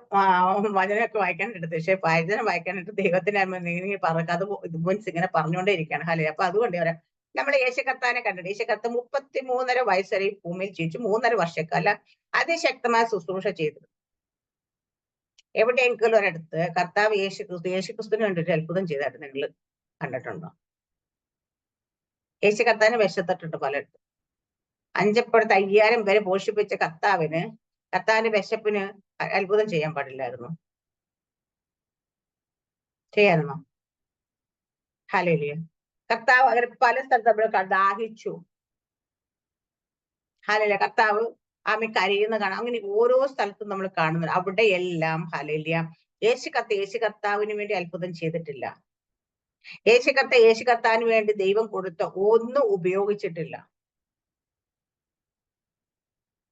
വചനമൊക്കെ വായിക്കാനായിട്ട്, പക്ഷെ വചനം വായിക്കാനായിട്ട് ദൈവത്തിന് നീ പറഞ്ഞത് അത് മീൻസ് ഇങ്ങനെ പറഞ്ഞുകൊണ്ടേ ഇരിക്കുകയാണ്. ഹലേ. അപ്പൊ അതുകൊണ്ട് പറയാം, നമ്മൾ യേശു കർത്താവിനെ കണ്ടിട്ട്, യേശു കർത്ത 33.5 വയസ്സ് വരെ ഈ ഭൂമിയിൽ ജീവിച്ചു 3.5 വർഷക്കാലം അതിശക്തമായ ശുശ്രൂഷ ചെയ്തു. എവിടെയെങ്കിലും ഒരിടത്ത് കർത്താവ് യേശുക്രിസ്തുവിന് വേണ്ടിയിട്ട് അത്ഭുതം ചെയ്തായിട്ട് നിങ്ങൾ കണ്ടിട്ടുണ്ടോ? യേശു കർത്താവിന് വിശത്തിട്ടുണ്ട് പലയിടത്തും. 5,5000 പേരെ പോഷിപ്പിച്ച കർത്താവിന്റെ വിശപ്പിന് അത്ഭുതം ചെയ്യാൻ പാടില്ലായിരുന്നു? ചെയ്യാറുന്നോ? ഹല്ലേലൂയ. കർത്താവ് അങ്ങനെ പല സ്ഥലത്ത് നമ്മൾ ദാഹിച്ചു. ഹല്ലേലൂയ. കർത്താവ് ആമി കരയുന്ന കാണാം. അങ്ങനെ ഓരോ സ്ഥലത്തും നമ്മൾ കാണുന്നുണ്ട്. അവിടെ എല്ലാം ഹല്ലേലൂയ യേശു കർത്താവിന് വേണ്ടി അത്ഭുതം ചെയ്തിട്ടില്ല. യേശു കർത്താവിന് വേണ്ടി ദൈവം കൊടുത്ത ഒന്നും ഉപയോഗിച്ചിട്ടില്ല.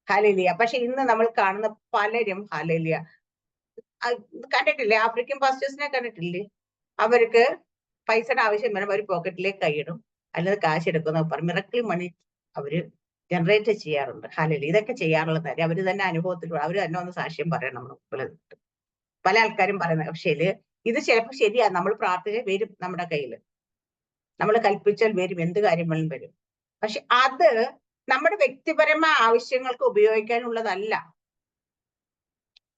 ഹല്ലേലൂയ. പക്ഷെ ഇന്ന് നമ്മൾ കാണുന്ന പലരും ഹല്ലേലൂയ കണ്ടിട്ടില്ലേ? ആഫ്രിക്കൻ പാസ്റ്റേഴ്സിനെ കണ്ടിട്ടില്ലേ? അവർക്ക് പൈസയുടെ ആവശ്യം വരുമ്പോൾ അവർ പോക്കറ്റിലേക്ക് കൈയിടും, അല്ലാതെ കാശ് എടുക്കുന്ന പറയും മിറക്കിൾ മണി അവര് ജനറേറ്റ് ചെയ്യാറുണ്ട്. ഹല്ലേലൂയ. ഇതൊക്കെ ചെയ്യാറുള്ള കാര്യം അവര് തന്നെ അനുഭവത്തിലൂടെ അവര് തന്നെ ഒന്ന് സാക്ഷ്യം പറയണം നമ്മുടെ മുമ്പിൽ. പല ആൾക്കാരും പറയുന്നത്. പക്ഷേ ഇത് ചിലപ്പോൾ ശരിയാ. നമ്മൾ പ്രാർത്ഥന വരും നമ്മുടെ കയ്യിൽ, നമ്മൾ കൽപ്പിച്ചാൽ വരും, എന്ത് കാര്യം വേണം വരും. പക്ഷെ അത് നമ്മുടെ വ്യക്തിപരമായ ആവശ്യങ്ങൾക്ക് ഉപയോഗിക്കാനുള്ളതല്ല.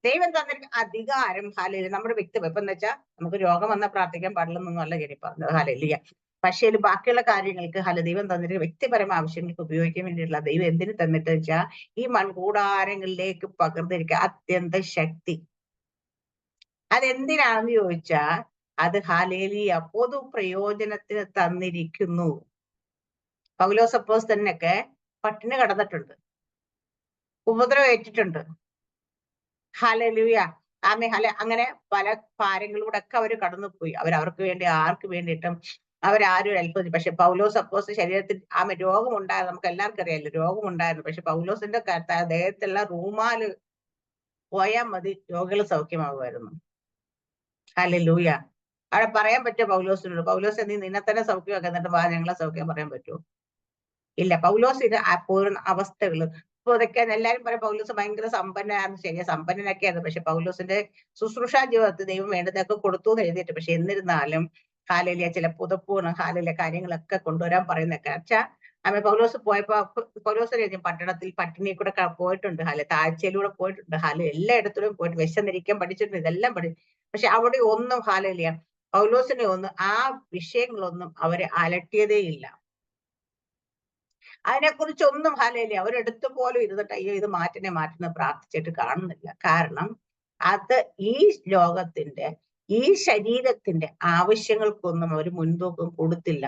ദൈവം തന്നിരിക്കുന്ന അധികാരം ഹല്ലേലൂയ നമ്മുടെ വ്യക്തിപരം. ഇപ്പൊ എന്ന് വെച്ചാൽ നമുക്ക് രോഗം വന്നാൽ പ്രാർത്ഥിക്കാൻ പാടില്ലെന്നൊന്നും അല്ല ഞാൻ പറഞ്ഞത്. ഹല്ലേലൂയ. പക്ഷേ ബാക്കിയുള്ള കാര്യങ്ങൾക്ക് ദൈവം തന്നിട്ട് വ്യക്തിപരമായ ആവശ്യങ്ങൾക്ക് ഉപയോഗിക്കാൻ വേണ്ടിയിട്ടുള്ള ദൈവം എന്തിനു തന്നിട്ട് വെച്ചാൽ ഈ മൺകൂടാരങ്ങളിലേക്ക് പകർന്നിരിക്കുക അത്യന്ത ശക്തി. അതെന്തിനാണെന്ന് ചോദിച്ചാൽ അത് ഹല്ലേലൂയ പൊതു പ്രയോജനത്തിന് തന്നിരിക്കുന്നു. പൗലോസ് അപ്പോസ്തലനൊക്കെ പട്ടിണി കിടന്നിട്ടുണ്ട്, ഉപദ്രവം ഏറ്റിട്ടുണ്ട്. ഹല്ലേലൂയ. അങ്ങനെ പല ഭാരങ്ങളിലൂടെ ഒക്കെ അവർ കടന്നുപോയി. അവർക്ക് വേണ്ടി ആർക്ക് വേണ്ടിയിട്ടും അവരാരും അത്ഭുതം. പക്ഷെ പൗലോസ് അപ്പോസ്തലൻ ശരീരത്തിൽ രോഗമുണ്ടായിരുന്നു. നമുക്ക് എല്ലാവർക്കും അറിയാലോ രോഗമുണ്ടായിരുന്നു. പക്ഷെ പൗലോസിന്റെ ദേഹത്തുള്ള റൂമാല് പോയാൽ മതി രോഗികൾ സൗഖ്യമാകുമായിരുന്നു. ഹല്ലേലൂയ. അവിടെ പറയാൻ പറ്റുമോ പൗലോസിനോട്, പൗലോസ് നീ നിന്നെ തന്നെ സൗഖ്യമാക്കാൻ എന്നിട്ട് ഞങ്ങളെ സൗഖ്യം പറയാൻ പറ്റുമോ? ഇല്ല. പൗലോസിന് പൂർണ്ണ അവസ്ഥകള് പുതയ്ക്കാൻ എല്ലാരും പറയും പൗലോസ് ഭയങ്കര സമ്പന്നനായിരുന്നു. ശരിയാ, സമ്പന്നനൊക്കെയായിരുന്നു. പക്ഷെ പൗലോസിന്റെ ശുശ്രൂഷാ ജീവിതത്തിൽ ദൈവം വേണ്ടതൊക്കെ കൊടുത്തു എന്ന് എഴുതിയിട്ട്, പക്ഷെ എന്നിരുന്നാലും ഹല്ലേലൂയ ചില പുതപ്പുകൾ ഹല്ലേലൂയ കാര്യങ്ങളൊക്കെ കൊണ്ടുവരാൻ പറയുന്നൊക്കെ വെച്ചാൽ പൗലോസ് പോയപ്പോ പൗലോസ് പട്ടണത്തിൽ പട്ടിണി കൂടെ പോയിട്ടുണ്ട്, താഴ്ചയിലൂടെ പോയിട്ടുണ്ട്, എല്ലായിടത്തിലും പോയിട്ട് വിശന്നിരിക്കാൻ പഠിച്ചിട്ടുണ്ട്, ഇതെല്ലാം പഠിച്ചു. പക്ഷെ അവിടെ ഒന്നും ഹല്ലേലൂയ പൗലോസിനെ ഒന്നും ആ വിഷയങ്ങളൊന്നും അവരെ അലട്ടിയതേ ഇല്ല. അതിനെക്കുറിച്ചൊന്നും ഹല്ലേലൂയ അവരെടുത്തു പോലും ഇരുന്നിട്ട് അയ്യോ ഇത് മാറ്റുന്ന പ്രാർത്ഥിച്ചിട്ട് കാണുന്നില്ല. കാരണം അത് ഈ ലോകത്തിന്റെ ഈ ശരീരത്തിന്റെ ആവശ്യങ്ങൾക്കൊന്നും അവർ മുൻതൂക്കം കൊടുത്തില്ല.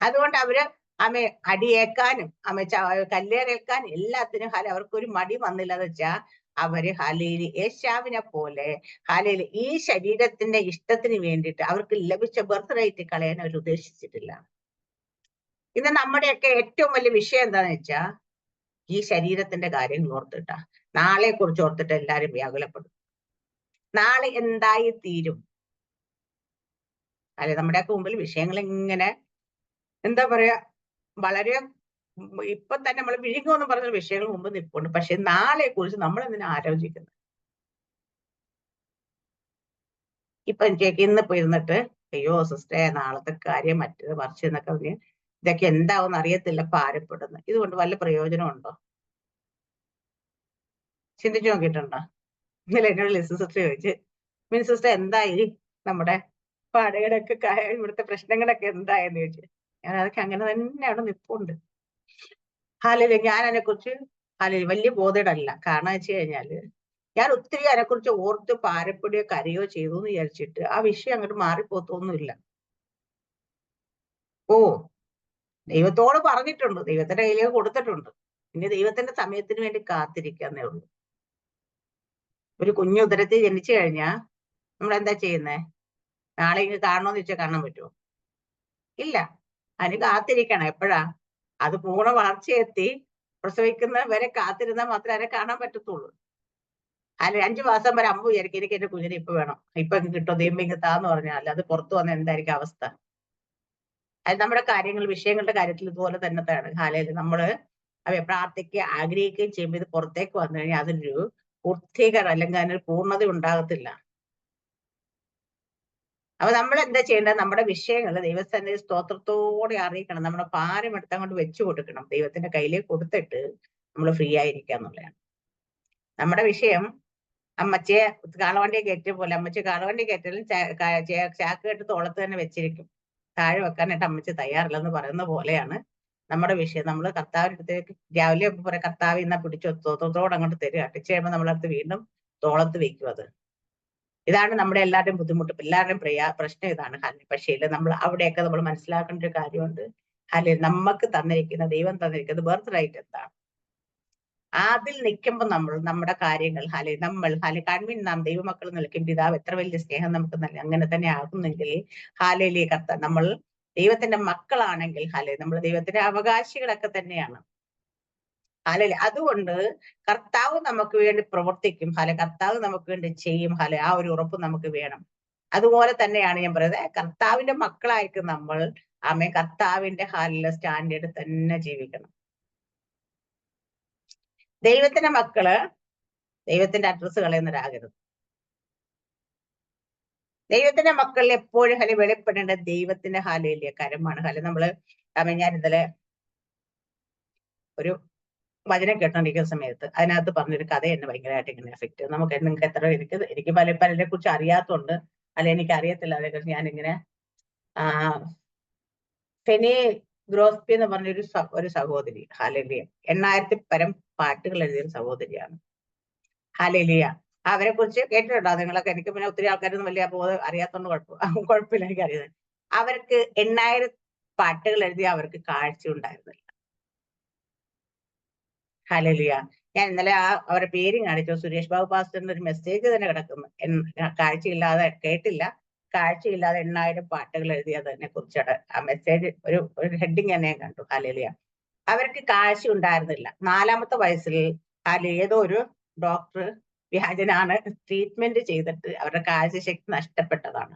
അതുകൊണ്ട് അവര് അടിയേക്കാനും കല്ലേറേൽക്കാനും എല്ലാത്തിനും അവർക്കൊരു മടി വന്നില്ല എന്ന് വെച്ചാൽ അവര് ഹല്ലേലൂയ യേശാവിനെ പോലെ ഹല്ലേലൂയ ഈ ശരീരത്തിന്റെ ഇഷ്ടത്തിന് വേണ്ടിയിട്ട് അവർക്ക് ലഭിച്ച ബർത്ത് റൈറ്റ് കളയാൻ അവർ ഉദ്ദേശിച്ചിട്ടില്ല. ഇന്ന് നമ്മുടെയൊക്കെ ഏറ്റവും വലിയ വിഷയം എന്താന്ന് വെച്ചാ ഈ ശരീരത്തിന്റെ കാര്യങ്ങൾ ഓർത്തിട്ടാ, നാളെ കുറിച്ച് ഓർത്തിട്ട് എല്ലാരും വ്യാകുലപ്പെടും. നാളെ എന്തായി തീരും നമ്മുടെയൊക്കെ മുമ്പിൽ വിഷയങ്ങൾ ഇങ്ങനെ എന്താ പറയാ വളരെ ഇപ്പൊ തന്നെ നമ്മൾ വിഴുങ്ങുമെന്ന് പറഞ്ഞ വിഷയങ്ങൾ മുമ്പ് നിൽപ്പുണ്ട്. പക്ഷെ നാളെ കുറിച്ച് നമ്മൾ എന്തിനാ ആലോചിക്കുന്നത്? ഇപ്പൊ എനിക്ക് ഇന്നിപ്പോ ഇരുന്നിട്ട് അയ്യോ സിസ്റ്ററെ നാളത്തെ കാര്യം മറ്റേത് മറിച്ച് എന്നൊക്കെ പറഞ്ഞ് ഇതൊക്കെ എന്താവും അറിയത്തില്ല ഭാരപ്പെടുന്നു. ഇതുകൊണ്ട് വല്ല പ്രയോജനമുണ്ടോ? ചിന്തിച്ചു നോക്കിയിട്ടുണ്ടോ? ഇന്നലെ എന്നോട് ലിസി സിസ്റ്റർ ചോദിച്ച് മിനി സിസ്റ്റർ എന്തായി നമ്മുടെ പാടുകളൊക്കെ ഇവിടുത്തെ പ്രശ്നങ്ങളൊക്കെ എന്തായെന്ന് ചോദിച്ചു. ഞാൻ അതൊക്കെ അങ്ങനെ തന്നെ അവിടെ നിൽപ്പുണ്ട്. ഹല്ലേലൂയ. ഞാൻ അതിനെക്കുറിച്ച് വലിയ ബോധേടല്ല. കാരണം വെച്ച് കഴിഞ്ഞാല് ഞാൻ ഒത്തിരി അതിനെക്കുറിച്ച് ഓർത്ത് ഭാരപ്പെടുകയോ കരയോ ചെയ്തു എന്ന് വിചാരിച്ചിട്ട് ആ വിഷയം അങ്ങോട്ട് മാറിപ്പോത്തൊന്നുമില്ല. ഓ ദൈവത്തോട് പറഞ്ഞിട്ടുണ്ട്, ദൈവത്തിന്റെ കയ്യിലേക്ക് കൊടുത്തിട്ടുണ്ട്. ഇനി ദൈവത്തിന്റെ സമയത്തിന് വേണ്ടി കാത്തിരിക്കാന്നേ ഉള്ളൂ. ഒരു കുഞ്ഞു ഉദരത്തിൽ ജനിച്ചു കഴിഞ്ഞാൽ നമ്മൾ എന്താ ചെയ്യുന്നേ? നാളെ ഇങ്ങ് കാണണോന്ന് ചോദിച്ചാൽ കാണാൻ പറ്റുമോ? ഇല്ല. അതിന് കാത്തിരിക്കണം. എപ്പോഴാ അത് പൂർണ്ണ വളർച്ചയെത്തി പ്രസവിക്കുന്ന വരെ കാത്തിരുന്നാൽ മാത്രമേ അതിനെ കാണാൻ പറ്റത്തുള്ളൂ. അല്ലെ 5 മാസം വരെ അമ്മ വിചാരിക്കും എനിക്ക് എന്റെ കുഞ്ഞിനെ ഇപ്പൊ വേണം, ഇപ്പൊ കിട്ടോ ദൈവം ഇങ്ങ് താന്ന് പറഞ്ഞാൽ അത് പുറത്തു വന്ന എന്തായിരിക്കും അവസ്ഥ? അത് നമ്മുടെ കാര്യങ്ങൾ വിഷയങ്ങളുടെ കാര്യത്തിൽ ഇതുപോലെ തന്നെയാണ്. ഹാലയിൽ നമ്മള് പ്രാർത്ഥിക്കുക ആഗ്രഹിക്കുകയും ചെയ്യുമ്പോൾ ഇത് പുറത്തേക്ക് വന്നു കഴിഞ്ഞാൽ അതിനൊരു പൂർത്തീകരണം അല്ലെങ്കിൽ അതിനൊരു പൂർണ്ണത ഉണ്ടാകത്തില്ല. അപ്പൊ നമ്മൾ എന്താ ചെയ്യേണ്ടത്? നമ്മുടെ വിഷയങ്ങൾ ദൈവസന്നിധി സ്തോത്രത്തോടെ അറിയിക്കണം. നമ്മുടെ ഭാരം എടുത്തങ്ങോട്ട് വെച്ചു കൊടുക്കണം. ദൈവത്തിന്റെ കയ്യിലേക്ക് കൊടുത്തിട്ട് നമ്മൾ ഫ്രീ ആയിരിക്കുക എന്നുള്ളതാണ് നമ്മുടെ വിഷയം. അമ്മച്ചിയെ കാളവണ്ടി കയറ്റിയ പോലെ, അമ്മച്ചി കാളവണ്ടി കയറ്റലും ചാക്ക് കെട്ട് തോളത്ത് തന്നെ വെച്ചിരിക്കും, താഴെ വെക്കാനായിട്ട് അമ്മച്ചി തയ്യാറില്ലെന്ന് പറയുന്ന പോലെയാണ് നമ്മുടെ വിഷയം. നമ്മൾ കർത്താവിന്റെ അടുത്തേക്ക് രാവിലെ പറയാം, കർത്താവ് ഇന്നാ പിടിച്ചു തോത്തോടെ അങ്ങോട്ട് തരിക, അടിച്ചു കഴിയുമ്പോൾ നമ്മളടുത്ത് വീണ്ടും തോളത്ത് വെക്കും. അത് ഇതാണ് നമ്മുടെ എല്ലാവരുടെയും ബുദ്ധിമുട്ട്, എല്ലാവരുടെയും പ്രശ്നം ഇതാണ്. പക്ഷേ നമ്മൾ അവിടെയൊക്കെ നമ്മൾ മനസ്സിലാക്കേണ്ട ഒരു കാര്യമുണ്ട്. നമുക്ക് തന്നിരിക്കുന്ന ദൈവം തന്നിരിക്കുന്നത് ബർത്ത് റൈറ്റ് എന്താണ്? അതിൽ നിൽക്കുമ്പോൾ നമ്മൾ നമ്മുടെ കാര്യങ്ങൾ കൺവിൻ നാം ദൈവമക്കൾ നിൽക്കും പിതാവ് എത്ര വലിയ സ്നേഹം നമുക്ക് അങ്ങനെ തന്നെ ആകുന്നെങ്കിൽ ഹാലയിലെ നമ്മൾ ദൈവത്തിന്റെ മക്കളാണെങ്കിൽ നമ്മൾ ദൈവത്തിന്റെ അവകാശികളൊക്കെ തന്നെയാണ്. അതുകൊണ്ട് കർത്താവ് നമുക്ക് വേണ്ടി പ്രവർത്തിക്കും, കർത്താവ് നമുക്ക് വേണ്ടി ചെയ്യും. ആ ഒരു ഉറപ്പ് നമുക്ക് വേണം. അതുപോലെ തന്നെയാണ് ഞാൻ പറയുന്നത്, കർത്താവിന്റെ മക്കളായിട്ട് നമ്മൾ കർത്താവിന്റെ സ്റ്റാൻഡേർഡ് തന്നെ ജീവിക്കണം. ദൈവത്തിന്റെ മക്കള് ദൈവത്തിന്റെ അഡ്രസ്സ് കളയുന്നവരാകരുത്. ദൈവത്തിന്റെ മക്കളിൽ എപ്പോഴും വെളിപ്പെടേണ്ട ദൈവത്തിന്റെ കരമാണ്. നമ്മള് ഞാൻ ഇന്നലെ ഒരു വചനം കേട്ടോണ്ടിരിക്കുന്ന സമയത്ത് അതിനകത്ത് പറഞ്ഞൊരു കഥ എന്നെ ഭയങ്കരമായിട്ട് ഇങ്ങനെ എഫക്ട് ചെയ്തു. നിങ്ങൾക്ക് എത്ര എനിക്ക് പലരെ കുറിച്ച് അറിയാത്തോണ്ട് എനിക്ക് അറിയത്തില്ല അതേക്കുറിച്ച്. ഞാനിങ്ങനെ ഫെനി ഗ്രോസ്പി എന്ന് പറഞ്ഞൊരു സഹോദരി, ഹാലേലിയ 8000 പരം പാട്ടുകൾ എഴുതിയൊരു സഹോദരിയാണ്. ഹാലേലിയ അവരെ കുറിച്ച് കേട്ടിട്ടുണ്ടോ നിങ്ങളൊക്കെ? എനിക്ക് പിന്നെ ഒത്തിരി ആൾക്കാരൊന്നും വലിയ അറിയാത്തോണ്ട് കുഴപ്പമില്ല, എനിക്കറിയാം. അവർക്ക് 8000 പാട്ടുകൾ എഴുതി അവർക്ക് കാഴ്ച ഉണ്ടായിരുന്നില്ല. ഹാലേലിയ ഞാൻ ഇന്നലെ അവരുടെ പേരും കാണിച്ചു. സുരേഷ് ബാബു പാസ്റ്ററിന്റെ ഒരു മെസ്സേജ് തന്നെ കിടക്കുന്നു, കാഴ്ചയില്ലാതെ കേട്ടില്ല, കാഴ്ചയില്ലാതെ 8000 പാട്ടുകൾ എഴുതിയതിനെ കുറിച്ചാണ് ആ മെസ്സേജ്. ഒരു ഹെഡിങ് തന്നെ കണ്ടു. ഹാലേലിയ അവർക്ക് കാഴ്ച ഉണ്ടായിരുന്നില്ല. 4ാമത്തെ വയസ്സിൽ ഏതോ ഒരു ഡോക്ടർ വ്യാജനാണ് ട്രീറ്റ്മെന്റ് ചെയ്തിട്ട് അവരുടെ കാഴ്ചശക്തി നഷ്ടപ്പെട്ടതാണ്.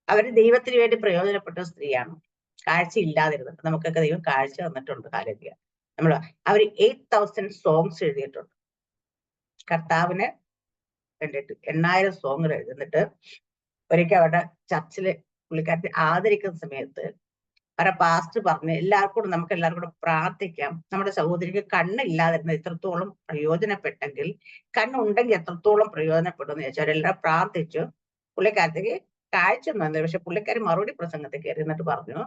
അവര് ദൈവത്തിന് വേണ്ടി പ്രയോജനപ്പെട്ട സ്ത്രീയാണ്, കാഴ്ച ഇല്ലാതിരുന്നത്. നമുക്കൊക്കെ ദൈവം കാഴ്ച തന്നിട്ടുണ്ട്. ഹാലേലിയ അവര് 8000 സോങ്സ് എഴുതിയിട്ടുണ്ട് കർത്താവിന് വേണ്ടിയിട്ട്. 8000 സോങ്ങുകൾ എഴുതുന്നിട്ട് ഒരിക്കൽ അവരുടെ ചർച്ചില് പുള്ളിക്കാരത്തെ ആദരിക്കുന്ന സമയത്ത് അവരുടെ പാസ്റ്റർ പറഞ്ഞ് നമുക്ക് എല്ലാവർക്കും കൂടെ പ്രാർത്ഥിക്കാം. നമ്മുടെ സഹോദരിക്ക് കണ്ണില്ലാതിരുന്ന എത്രത്തോളം പ്രയോജനപ്പെട്ടെങ്കിൽ കണ്ണുണ്ടെങ്കിൽ എത്രത്തോളം പ്രയോജനപ്പെടുമെന്ന് ചോദിച്ചാൽ അവരെല്ലാം പ്രാർത്ഥിച്ചു. പുള്ളിക്കാരത്തേക്ക് കാഴ്ച ഒന്നും, പക്ഷെ പുള്ളിക്കാരി മറുപടി പ്രസംഗത്തിൽ കയറി എന്നിട്ട് പറഞ്ഞു,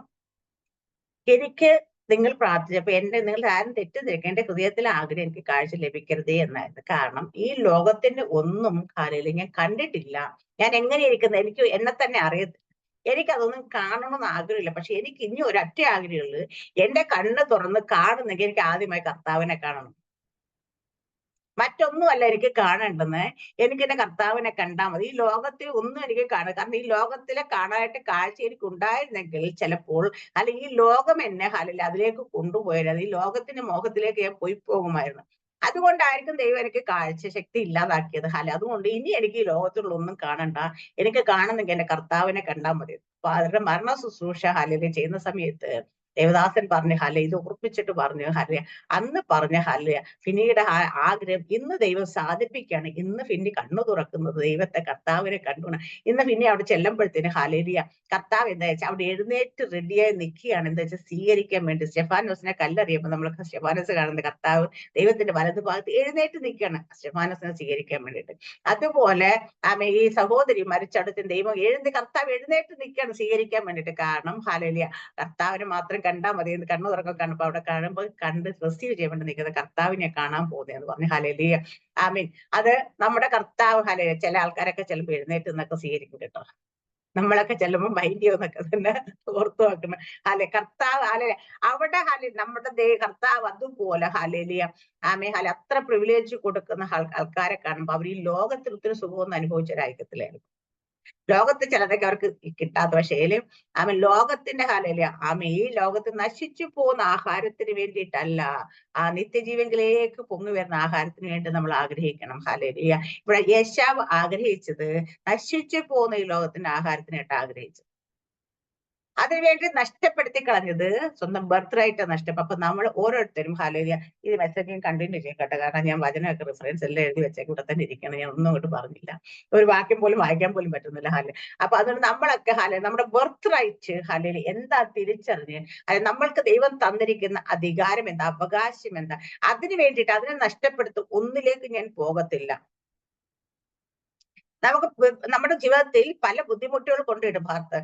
എനിക്ക് നിങ്ങൾ പ്രാർത്ഥിച്ചപ്പോ നിങ്ങൾ ആരും തെറ്റിദ്ധരിക്കുക, എന്റെ ഹൃദയത്തിലെ ആഗ്രഹം എനിക്ക് കാഴ്ച ലഭിക്കരുതേ എന്നായിരുന്നു. കാരണം ഈ ലോകത്തിന്റെ ഒന്നും കാലയിൽ ഞാൻ കണ്ടിട്ടില്ല. ഞാൻ എങ്ങനെ ഇരിക്കുന്നത് എനിക്ക് എന്നെ തന്നെ അറിയത്തില്ല. എനിക്കതൊന്നും കാണണമെന്ന് ആഗ്രഹമില്ല. പക്ഷെ എനിക്ക് ഇനി ഒരൊറ്റ ആഗ്രഹമുള്ളൂ, എന്റെ കണ്ണ് തുറന്ന് കാണുന്നെങ്കിൽ എനിക്ക് ആദ്യമായി കർത്താവിനെ കാണണം. മറ്റൊന്നുമല്ല എനിക്ക് കാണേണ്ടെന്ന്, എനിക്ക് എന്റെ കർത്താവിനെ കണ്ടാൽ മതി. ഈ ലോകത്തിൽ ഒന്നും എനിക്ക് കാണാം. കാരണം ഈ ലോകത്തിലെ കാണാനായിട്ട് കാഴ്ച എനിക്ക് ഉണ്ടായിരുന്നെങ്കിൽ ചിലപ്പോൾ ഈ ലോകം എന്നെ അതിലേക്ക് കൊണ്ടുപോയത്, ഈ ലോകത്തിന്റെ മോഹത്തിലേക്ക് ഞാൻ പോയി പോകുമായിരുന്നു. അതുകൊണ്ടായിരിക്കും ദൈവം എനിക്ക് കാഴ്ച ശക്തി ഇല്ലാതാക്കിയത്. അതുകൊണ്ട് ഇനി എനിക്ക് ഈ ലോകത്തിലുള്ള ഒന്നും കാണണ്ട, എനിക്ക് കാണുന്നെങ്കിൽ എന്റെ കർത്താവിനെ കണ്ടാൽ മതി. അപ്പൊ അവരുടെ മരണ ശുശ്രൂഷ ചെയ്യുന്ന സമയത്ത് ദേവദാസൻ പറഞ്ഞു ഇത് ഉറപ്പിച്ചിട്ട് പറഞ്ഞു അന്ന് പറഞ്ഞ ഫിനിയുടെ ആഗ്രഹം ഇന്ന് ദൈവം സാധിപ്പിക്കുകയാണ്. ഇന്ന് ഫിന്നി കണ്ണു തുറക്കുന്നത് ദൈവത്തെ കർത്താവിനെ കണ്ടുകൊണ്ട്. ഇന്ന് ഫിന്നി അവിടെ ചെല്ലുമ്പോഴത്തേന് കർത്താവ് എന്താ വെച്ചാൽ അവിടെ എഴുന്നേറ്റ് റെഡിയായി നിൽക്കുകയാണ്. എന്താ വെച്ചാൽ സ്വീകരിക്കാൻ വേണ്ടി. സ്റ്റെഫാനോസിനെ കല്ലെറിയുമ്പോൾ നമ്മളൊക്കെ സ്റ്റെഫാനോസ് കാണുന്ന കർത്താവ് ദൈവത്തിന്റെ വലതു ഭാഗത്ത് എഴുന്നേറ്റ് നിൽക്കുകയാണ് സ്റ്റെഫാനോസിനെ സ്വീകരിക്കാൻ വേണ്ടിയിട്ട്. അതുപോലെ ഈ സഹോദരി മരിച്ചടത്തിന് ദൈവം കർത്താവ് എഴുന്നേറ്റ് നിൽക്കുകയാണ് സ്വീകരിക്കാൻ വേണ്ടിയിട്ട്. കാരണം കർത്താവിനെ മാത്രം കണ്ടാൽ മതി എന്ന് കണ്ണു തുറക്കം കാണുമ്പോൾ അവിടെ കാണുമ്പോൾ കണ്ട് റിസീവ് ചെയ്യാൻ വേണ്ടി നിൽക്കുന്നത് കർത്താവിനെ കാണാൻ പോകുന്നതെന്ന് പറഞ്ഞു. ഹല്ലേലൂയ ആമീൻ. അത് നമ്മുടെ കർത്താവ് ചില ആൾക്കാരൊക്കെ ചെല്ലുമ്പോൾ എഴുന്നേറ്റ് എന്നൊക്കെ സ്വീകരിക്കും കേട്ടോ. നമ്മളൊക്കെ ചെല്ലുമ്പോൾ മൈൻഡ് ചെയ്യുന്നൊക്കെ തന്നെ ഓർത്തു വെക്കണം. കർത്താവ് അവിടെ നമ്മുടെ കർത്താവ് അതുപോലെ ഹല്ലേലൂയ ആമീൻ. അത്ര പ്രിവിലേജ് കൊടുക്കുന്ന ആൾക്കാരെ കാണുമ്പോൾ അവർ ഈ ലോകത്തിൽ ഒത്തിരി സുഖമൊന്നും അനുഭവിച്ചൊരായിരിക്കത്തില്ലായിരുന്നു. ലോകത്ത് ചിലതൊക്കെ അവർക്ക് കിട്ടാത്ത, പക്ഷേ ആമ ലോകത്തിന്റെ ഹാലയില ഈ ലോകത്ത് നശിച്ചു പോകുന്ന ആഹാരത്തിന് വേണ്ടിയിട്ടല്ല, ആ നിത്യജീവനിലേക്ക് പൊങ്ങി വരുന്ന ആഹാരത്തിന് വേണ്ടി നമ്മൾ ആഗ്രഹിക്കണം. ഹാലയില ഇവിടെ യേശാവ് ആഗ്രഹിച്ചത് നശിച്ചു പോകുന്ന ഈ ലോകത്തിന്റെ ആഹാരത്തിനായിട്ട് ആഗ്രഹിച്ചത്. അതിനുവേണ്ടി നഷ്ടപ്പെടുത്തി കളഞ്ഞത് സ്വന്തം ബർത്ത് റൈറ്റ് നഷ്ടപ്പെട്ടു. അപ്പൊ നമ്മൾ ഓരോരുത്തരും ഹാലേലിയ ഈ മെസ്സേജ് കണ്ടിന്യൂ ചെയ്യട്ടെ. കാരണം ഞാൻ വചനമൊക്കെ റെഫറൻസ് എല്ലാം എഴുതി വെച്ച കൂടെ തന്നെ ഇരിക്കണം. ഞാൻ ഒന്നും അങ്ങോട്ട് പറഞ്ഞില്ല, ഒരു വാക്യം പോലും വായിക്കാൻ പോലും പറ്റുന്നില്ല. അപ്പൊ അതുകൊണ്ട് നമ്മളൊക്കെ നമ്മുടെ ബർത്ത് റൈറ്റ് എന്താ തിരിച്ചറിഞ്ഞ്, നമ്മൾക്ക് ദൈവം തന്നിരിക്കുന്ന അധികാരം എന്താ, അവകാശം എന്താ, അതിന് വേണ്ടിയിട്ട് അതിനെ നഷ്ടപ്പെടുത്തും ഒന്നിലേക്ക് ഞാൻ പോകത്തില്ല. നമുക്ക് നമ്മുടെ ജീവിതത്തിൽ പല ബുദ്ധിമുട്ടുകൾ കൊണ്ടിടും ഭാഗത്ത്.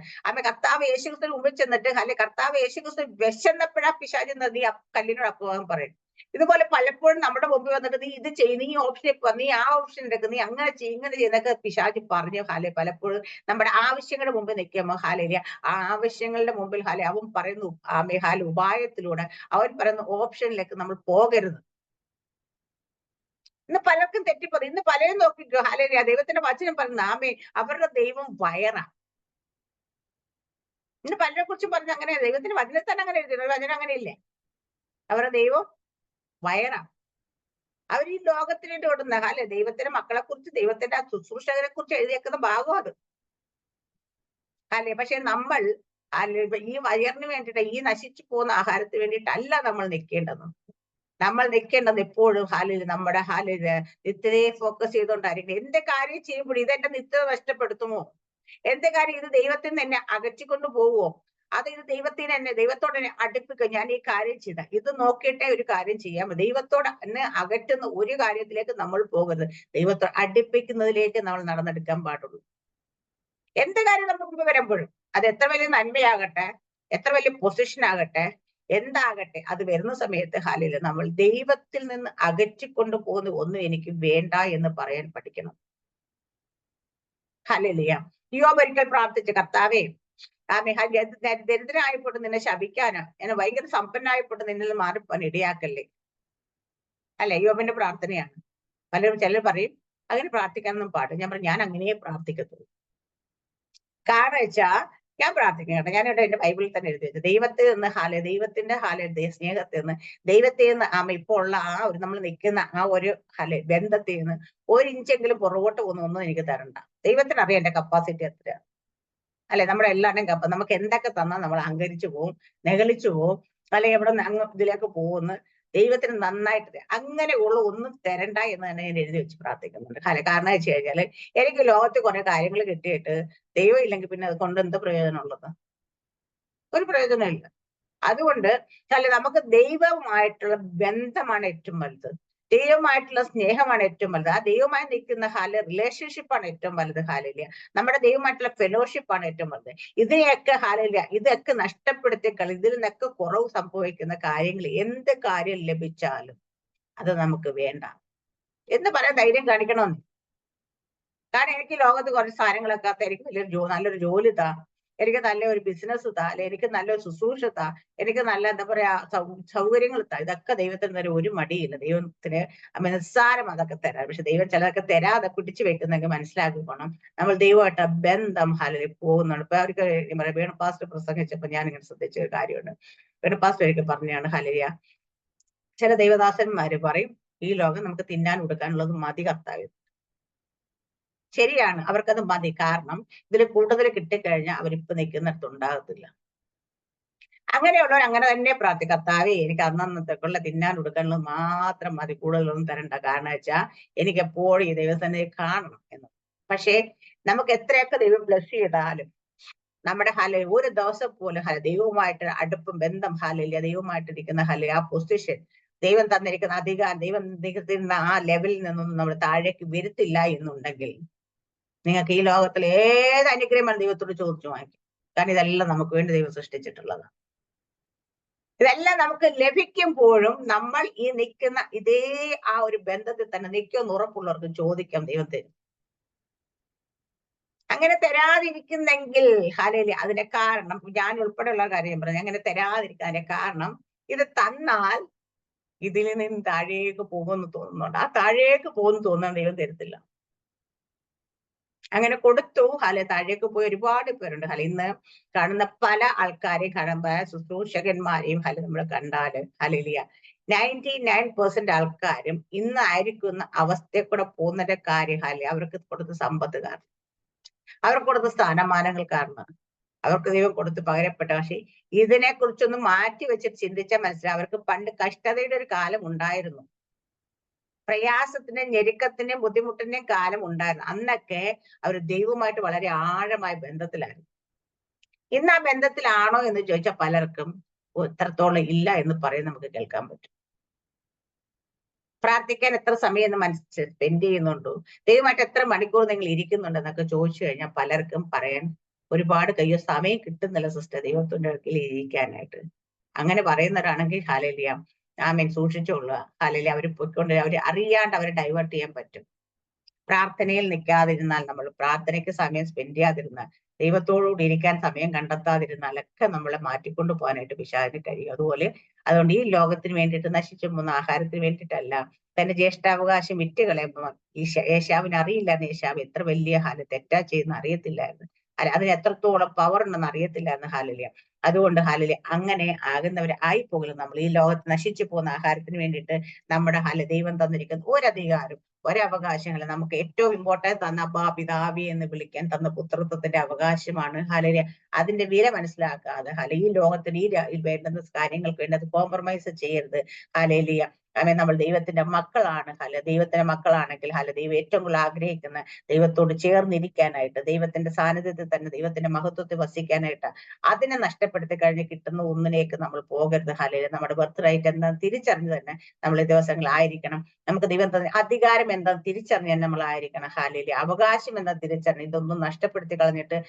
കർത്താവ് യേശുക്രിസ്തു മുമ്പിൽ ചെന്നിട്ട് കർത്താവ് യേശുക്രിസ്തു വിശന്നപ്പോഴാ പിശാചി നീ കല്ലിനോട് അപ്പോകാൻ പറയും. ഇതുപോലെ പലപ്പോഴും നമ്മുടെ മുമ്പിൽ വന്നിട്ട് നീ ഇത് ചെയ്യും, നീ ഓപ്ഷൻ നീ ആ ഓപ്ഷൻ എടുക്കും, നീ അങ്ങനെ ചെയ്യും, ഇങ്ങനെ ചെയ്യുന്നൊക്കെ പിശാചി പറഞ്ഞു പലപ്പോഴും നമ്മുടെ ആവശ്യങ്ങളുടെ മുമ്പിൽ നിൽക്കുമ്പോൾ ആ ആവശ്യങ്ങളുടെ മുമ്പിൽ അവൻ പറയുന്നു ഉപായത്തിലൂടെ അവൻ പറയുന്ന ഓപ്ഷനിലേക്ക് നമ്മൾ പോകരുത്. ഇന്ന് പലർക്കും തെറ്റിപ്പറയും. ഇന്ന് പലരും നോക്കിക്കോ ഹാലേലിയ, ദൈവത്തിന്റെ വചനം പറയുന്ന അവരുടെ ദൈവം വയറാ. ഇന്ന് പലരെ കുറിച്ചും പറഞ്ഞ അങ്ങനെ, ദൈവത്തിന്റെ വചനത്തിൽ തന്നെ അങ്ങനെ എഴുതി, വചനം അങ്ങനെയില്ലേ, അവരുടെ ദൈവം വയറാ. അവർ ഈ ലോകത്തിന് വേണ്ടി ഓടുന്ന ദൈവത്തിന്റെ മക്കളെ കുറിച്ച്, ദൈവത്തിന്റെ ശുശ്രൂഷകരെ കുറിച്ച് എഴുതിയേക്കുന്ന ഭാഗം അത് പക്ഷെ നമ്മൾ ഈ വയറിന് വേണ്ടിയിട്ട്, ഈ നശിച്ചു പോകുന്ന ആഹാരത്തിന് വേണ്ടിയിട്ടല്ല നമ്മൾ നിൽക്കേണ്ടത്. നമ്മൾ നിൽക്കേണ്ടത് എപ്പോഴും നമ്മുടെ നിത്യതയെ ഫോക്കസ് ചെയ്തുകൊണ്ടായിരിക്കും. എന്ത് കാര്യം ചെയ്യുമ്പോഴും ഇതെന്റെ നിത്യത നഷ്ടപ്പെടുത്തുമോ, എന്ത് കാര്യം ഇത് ദൈവത്തിൽ നിന്ന് എന്നെ അകറ്റിക്കൊണ്ടു പോവുമോ, അത് ഇത് ദൈവത്തോട് എന്നെ അടുപ്പിക്കുക, ഞാൻ ഈ കാര്യം ചെയ്ത ഇത് നോക്കിയിട്ടേ ഒരു കാര്യം ചെയ്യാം. ദൈവത്തോട് എന്നെ അകറ്റുന്ന ഒരു കാര്യത്തിലേക്ക് നമ്മൾ പോകരുത്, ദൈവത്തോട് അടുപ്പിക്കുന്നതിലേക്ക് നമ്മൾ നടന്നെടുക്കാൻ പാടുള്ളൂ. എന്ത് കാര്യം നമുക്ക് മുമ്പ് വരുമ്പോഴും, അത് എത്ര വലിയ നന്മയാകട്ടെ, എത്ര വലിയ പൊസിഷൻ ആകട്ടെ, എന്താകട്ടെ, അത് വരുന്ന സമയത്ത് നമ്മൾ ദൈവത്തിൽ നിന്ന് അകറ്റിക്കൊണ്ടു പോകുന്ന ഒന്നും എനിക്ക് വേണ്ട എന്ന് പറയാൻ പഠിക്കണം. ഹല്ലേലൂയ. യോബ് ഒരിക്കൽ പ്രാർത്ഥിച്ചു, കർത്താവേ ദരിദ്രനായപ്പോട്ട് നിന്നെ ശപിക്കാനോ, എന്നെ ഭയങ്കര സമ്പന്നായപ്പോട്ട് നിന്നിൽ മാറിപ്പോൻ ഇടയാക്കല്ലേ. യോബിന്റെ പ്രാർത്ഥനയാണ്. ചിലർ പറയും അങ്ങനെ പ്രാർത്ഥിക്കാനൊന്നും പാടില്ല. ഞാൻ പറഞ്ഞു, ഞാൻ അങ്ങനെയേ പ്രാർത്ഥിക്കത്തുള്ളൂ. കാരണം വെച്ചാ ഞാൻ പ്രാർത്ഥിക്കണം. ഞാനിവിടെ എന്റെ ബൈബിളിൽ തന്നെ എഴുതി വെച്ചു, ദൈവത്തിൽ നിന്ന് ദൈവത്തിന്റെ സ്നേഹത്തിൽ നിന്ന്, ദൈവത്തിൽ നിന്ന് ഇപ്പോൾ ഉള്ള നമ്മൾ നിൽക്കുന്ന ഒരു ബന്ധത്തിൽ നിന്ന് ഒരു ഇഞ്ചെങ്കിലും പുറകോട്ട് ഒന്നും എനിക്ക് തരണ്ട. ദൈവത്തിന് അറിയാം എന്റെ കപ്പാസിറ്റി എത്രയാണ്. നമ്മുടെ എല്ലാവരുടെയും നമുക്ക് എന്തൊക്കെ തന്നാൽ നമ്മൾ അഹങ്കരിച്ചു പോവും, നെഗളിച്ചു പോവും, എവിടെ ഇതിലേക്ക് പോകുന്നു. ദൈവത്തിന് നന്നായിട്ട് അങ്ങനെയുള്ള ഒന്നും തരണ്ട എന്ന് തന്നെ ഞാൻ എഴുതി വെച്ച് പ്രാർത്ഥിക്കുന്നുണ്ട്. കാരണം വെച്ച് കഴിഞ്ഞാല് എനിക്ക് ലോകത്ത് കുറെ കാര്യങ്ങൾ കിട്ടിയിട്ട് ദൈവം ഇല്ലെങ്കിൽ പിന്നെ അത് കൊണ്ട് എന്ത് പ്രയോജനമുള്ളത്? ഒരു പ്രയോജനമില്ല. അതുകൊണ്ട് നമുക്ക് ദൈവവുമായിട്ടുള്ള ബന്ധമാണ് ഏറ്റവും വലുത്, ദൈവമായിട്ടുള്ള സ്നേഹമാണ് ഏറ്റവും വലുത്. ആ ദൈവമായി നിൽക്കുന്ന റിലേഷൻഷിപ്പാണ് ഏറ്റവും വലുത്. നമ്മുടെ ദൈവമായിട്ടുള്ള ഫെലോഷിപ്പാണ് ഏറ്റവും വലുത്. ഇതൊക്കെ നഷ്ടപ്പെടുത്തി ഇതിൽ നിന്നൊക്കെ കുറവ് സംഭവിക്കുന്ന കാര്യങ്ങൾ, എന്ത് കാര്യം ലഭിച്ചാലും അത് നമുക്ക് വേണ്ട എന്ന് പറയാൻ ധൈര്യം കാണിക്കണമെന്ന്. കാരണം എനിക്ക് ലോകത്ത് കുറച്ച് സാധനങ്ങളൊക്കെ എനിക്ക് നല്ലൊരു ജോലി താ, എനിക്ക് നല്ലൊരു ബിസിനസ് താ, അല്ലെ എനിക്ക് നല്ലൊരു ശുശ്രൂഷ താ, എനിക്ക് നല്ല എന്താ പറയാ സൗകര്യങ്ങൾ താ. ഇതൊക്കെ ദൈവത്തിന് തരാൻ ഒരു മടിയില്ല. ദൈവത്തിന് നിസ്സാരം അതൊക്കെ തരാം. പക്ഷെ ദൈവം ചിലതൊക്കെ തരാതെ പിടിച്ചു വെക്കുന്നെങ്കിൽ മനസ്സിലാക്കിക്കോണം, നമ്മൾ ദൈവമായിട്ട് ബന്ധം പോകുന്നുണ്ട്. ഇപ്പൊ അവർക്ക് വേണു പാസ്റ്റർ പ്രസംഗിച്ചപ്പോ ഞാനിങ്ങനെ ശ്രദ്ധിച്ച ഒരു കാര്യമുണ്ട്. വേണു പാസ്റ്റർ ഒരിക്കൽ പറഞ്ഞാണ്, ഹല്ലേലൂയ, ചില ദൈവദാസന്മാര് പറയും ഈ ലോകം നമുക്ക് തിന്നാൻ കൊടുക്കാനുള്ളത് മതി കർത്താവ്. ശരിയാണ്, അവർക്കത് മതി. കാരണം ഇതിൽ കൂടുതൽ കിട്ടിക്കഴിഞ്ഞാൽ അവരിപ്പോ നിൽക്കുന്നിടത്ത് ഉണ്ടാകത്തില്ല. അങ്ങനെയുള്ളവർ അങ്ങനെ തന്നെ പ്രാർത്ഥിക്കും, കർത്താവേ എനിക്ക് അന്നത്തേക്കുള്ള തിന്നാൻ കൊടുക്കാനുള്ളത് മാത്രം മതി, കൂടുതലൊന്നും തരണ്ട. കാരണം വെച്ചാൽ എനിക്ക് എപ്പോഴും ഈ ദൈവസന്നിധി കാണണം എന്ന്. പക്ഷേ നമുക്ക് എത്രയൊക്കെ ദൈവം ബ്ലസ് ചെയ്താലും നമ്മുടെ ഒരു ദിവസം പോലും ദൈവവുമായിട്ട് അടുപ്പം, ബന്ധം ദൈവമായിട്ടിരിക്കുന്ന ആ പൊസിഷൻ, ദൈവം തന്നിരിക്കുന്ന അധികാരം, ദൈവം തന്നിരിക്കുന്ന ആ ലെവലിൽ നിന്നൊന്നും നമ്മൾ താഴേക്ക് വരുത്തില്ല എന്നുണ്ടെങ്കിൽ നിങ്ങൾക്ക് ഈ ലോകത്തിൽ ഏത് അനുഗ്രഹമാണ് ദൈവത്തോട് ചോദിച്ചു വാങ്ങിക്കും. കാരണം ഇതെല്ലാം നമുക്ക് വേണ്ടി ദൈവം സൃഷ്ടിച്ചിട്ടുള്ളതാണ്. ഇതെല്ലാം നമുക്ക് ലഭിക്കുമ്പോഴും നമ്മൾ ഈ നിൽക്കുന്ന ഇതേ ഒരു ബന്ധത്തിൽ തന്നെ നിൽക്കുമെന്ന് ഉറപ്പുള്ളവർക്ക് ചോദിക്കാം, ദൈവം തരും. അങ്ങനെ തരാതിരിക്കുന്നെങ്കിൽ അതിന്റെ കാരണം, ഞാൻ ഉൾപ്പെടെയുള്ള കാര്യം പറഞ്ഞു, അങ്ങനെ തരാതിരിക്കാന്റെ കാരണം ഇത് തന്നാൽ ഇതിൽ നിന്ന് താഴേക്ക് പോകുമെന്ന് തോന്നുന്നുണ്ട്. ആ താഴേക്ക് പോകുമെന്ന് തോന്നാൻ ദൈവം തരത്തില്ല. അങ്ങനെ കൊടുത്തു. താഴേക്ക് പോയി ഒരുപാട് പേരുണ്ട്. ഇന്ന് കാണുന്ന പല ആൾക്കാരെയും കാണുമ്പോ ശുശ്രൂഷകന്മാരെയും നമ്മൾ കണ്ടാല് ഹല്ലേലൂയ 99% ആൾക്കാരും ഇന്ന് ആയിരിക്കുന്ന അവസ്ഥയെ കൂടെ പോകുന്നതിന്റെ കാര്യം അവർക്ക് കൊടുത്ത സമ്പത്ത് കാരണം, അവർക്ക് കൊടുത്ത സ്ഥാനമാനങ്ങൾ കാരണം, അവർക്ക് ദൈവം കൊടുത്ത് പകരപ്പെട്ട. പക്ഷെ ഇതിനെ കുറിച്ചൊന്ന് മാറ്റി വെച്ചിട്ട് ചിന്തിച്ചാൽ മനസ്സിലാവും, അവർക്ക് പണ്ട് കഷ്ടതയുടെ ഒരു കാലം ഉണ്ടായിരുന്നു, പ്രയാസത്തിന്റെയും ഞെരുക്കത്തിന്റെയും ബുദ്ധിമുട്ടിന്റെയും കാലം ഉണ്ടായിരുന്നു. അന്നൊക്കെ അവർ ദൈവവുമായിട്ട് വളരെ ആഴമായ ബന്ധത്തിലായിരുന്നു. ഇന്ന് ആ ബന്ധത്തിലാണോ എന്ന് ചോദിച്ചാൽ പലർക്കും എത്രത്തോളം ഇല്ല എന്ന് പറയും നമുക്ക് കേൾക്കാൻ പറ്റും. പ്രാർത്ഥിക്കാൻ എത്ര സമയം എന്ന് സ്പെൻഡ് ചെയ്യുന്നുണ്ടോ, ദൈവമായിട്ട് എത്ര മണിക്കൂർ നിങ്ങൾ ഇരിക്കുന്നുണ്ടെന്നൊക്കെ ചോദിച്ചു കഴിഞ്ഞാൽ പലർക്കും പറയാൻ ഒരുപാട് കയ്യോ സമയം കിട്ടുന്നില്ല സിസ്റ്റർ ദൈവത്തിന്റെ അടുക്കൽ ഇരിക്കാനായിട്ട്. അങ്ങനെ പറയുന്നവരാണെങ്കിൽ ഹല്ലേലൂയ ആമേൻ സൂക്ഷിച്ചോളുക. ഹല്ലേലൂയ അവർ പോയിക്കൊണ്ട് അവര് അറിയാണ്ട് അവരെ ഡൈവേർട്ട് ചെയ്യാൻ പറ്റും. പ്രാർത്ഥനയിൽ നിൽക്കാതിരുന്നാൽ, നമ്മൾ പ്രാർത്ഥനയ്ക്ക് സമയം സ്പെൻഡ് ചെയ്യാതിരുന്നാൽ, ദൈവത്തോടുകൂടി ഇരിക്കാൻ സമയം കണ്ടെത്താതിരുന്നാലൊക്കെ നമ്മളെ മാറ്റിക്കൊണ്ടു പോകാനായിട്ട് പിശാചിന് കഴിയും. അതുകൊണ്ട് ഈ ലോകത്തിന് വേണ്ടിയിട്ട് നശിച്ചു പോകുന്ന ആഹാരത്തിന് വേണ്ടിയിട്ടല്ല, തന്റെ ജ്യേഷ്ഠാവകാശം വിറ്റുകളയുമ്പോൾ യേശാവിന് അറിയില്ലായിരുന്നു, യേശാവ് എത്ര വലിയ തെറ്റാ ചെയ്യുന്ന അറിയത്തില്ലായിരുന്നു, അതിന് എത്രത്തോളം പവർ ഉണ്ടെന്ന് അറിയത്തില്ലായിരുന്നു. ഹല്ലേലൂയ. അതുകൊണ്ട് ഹല്ലേലൂയ അങ്ങനെ ആകുന്നവരെ ആയി പോകലും നമ്മൾ ഈ ലോകത്ത് നശിച്ചു പോകുന്ന ആഹാരത്തിന് വേണ്ടിയിട്ട് നമ്മുടെ ദൈവം തന്നിരിക്കുന്ന ഒരധികാരം ഒരവകാശങ്ങൾ നമുക്ക് ഏറ്റവും ഇമ്പോർട്ടൻറ്റ് തന്ന അപ്പാ പിതാവി എന്ന് വിളിക്കാൻ തന്ന പുത്രത്വത്തിന്റെ അവകാശമാണ്. ഹല്ലേലൂയ. അതിന്റെ വില മനസ്സിലാക്കാതെ ഈ ലോകത്തിന് ഈ വേണ്ടുന്ന കാര്യങ്ങൾക്ക് വേണ്ടി അത് കോംപ്രമൈസ് ചെയ്യരുത്. ഹല്ലേലൂയ. നമ്മൾ ദൈവത്തിന്റെ മക്കളാണ്. ദൈവത്തിന്റെ മക്കളാണെങ്കിൽ ദൈവം ഏറ്റവും കൂടുതൽ ആഗ്രഹിക്കുന്ന ദൈവത്തോട് ചേർന്നിരിക്കാനായിട്ട്, ദൈവത്തിന്റെ സാന്നിധ്യത്തിൽ തന്നെ ദൈവത്തിന്റെ മഹത്വത്തിൽ വസിക്കാനായിട്ട്. അതിനെ നഷ്ടപ്പെടുത്തി കഴിഞ്ഞ് കിട്ടുന്ന ഒന്നിലേക്ക് നമ്മൾ പോകരുത്. ഹല്ലേലൂയ. നമ്മുടെ ബർത്ത് റൈറ്റ് എന്താന്ന് തിരിച്ചറിഞ്ഞ് തന്നെ നമ്മൾ ഈ ദിവസങ്ങളായിരിക്കണം. നമുക്ക് ദൈവം തന്നെ അധികാരം എന്താന്ന് തിരിച്ചറിഞ്ഞ് നമ്മളായിരിക്കണം. ഹല്ലേലൂയ. അവകാശം എന്താന്ന് തിരിച്ചറിഞ്ഞ് ഇതൊന്നും നഷ്ടപ്പെടുത്തി കളഞ്ഞിട്ട്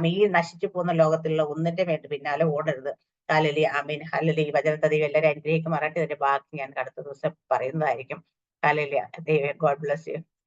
ഈ നശിച്ചു പോകുന്ന ലോകത്തിലുള്ള ഒന്നിന്റെ വേണ്ടി പിന്നാലെ ഓടരുത്. ഹല്ലേലൂയ. ആമേൻ. ഹല്ലേലൂയ. ഈ വചനത്തെ ദൈവം എല്ലാവരും അനുഗ്രഹിക്കുമാറാകട്ടെ. ഇതിന്റെ ബാക്കി ഞാൻ അടുത്ത ദിവസം പറയുന്നതായിരിക്കും. ഹല്ലേലൂയ. ദൈവം ഗോഡ് ബ്ലസ് യു.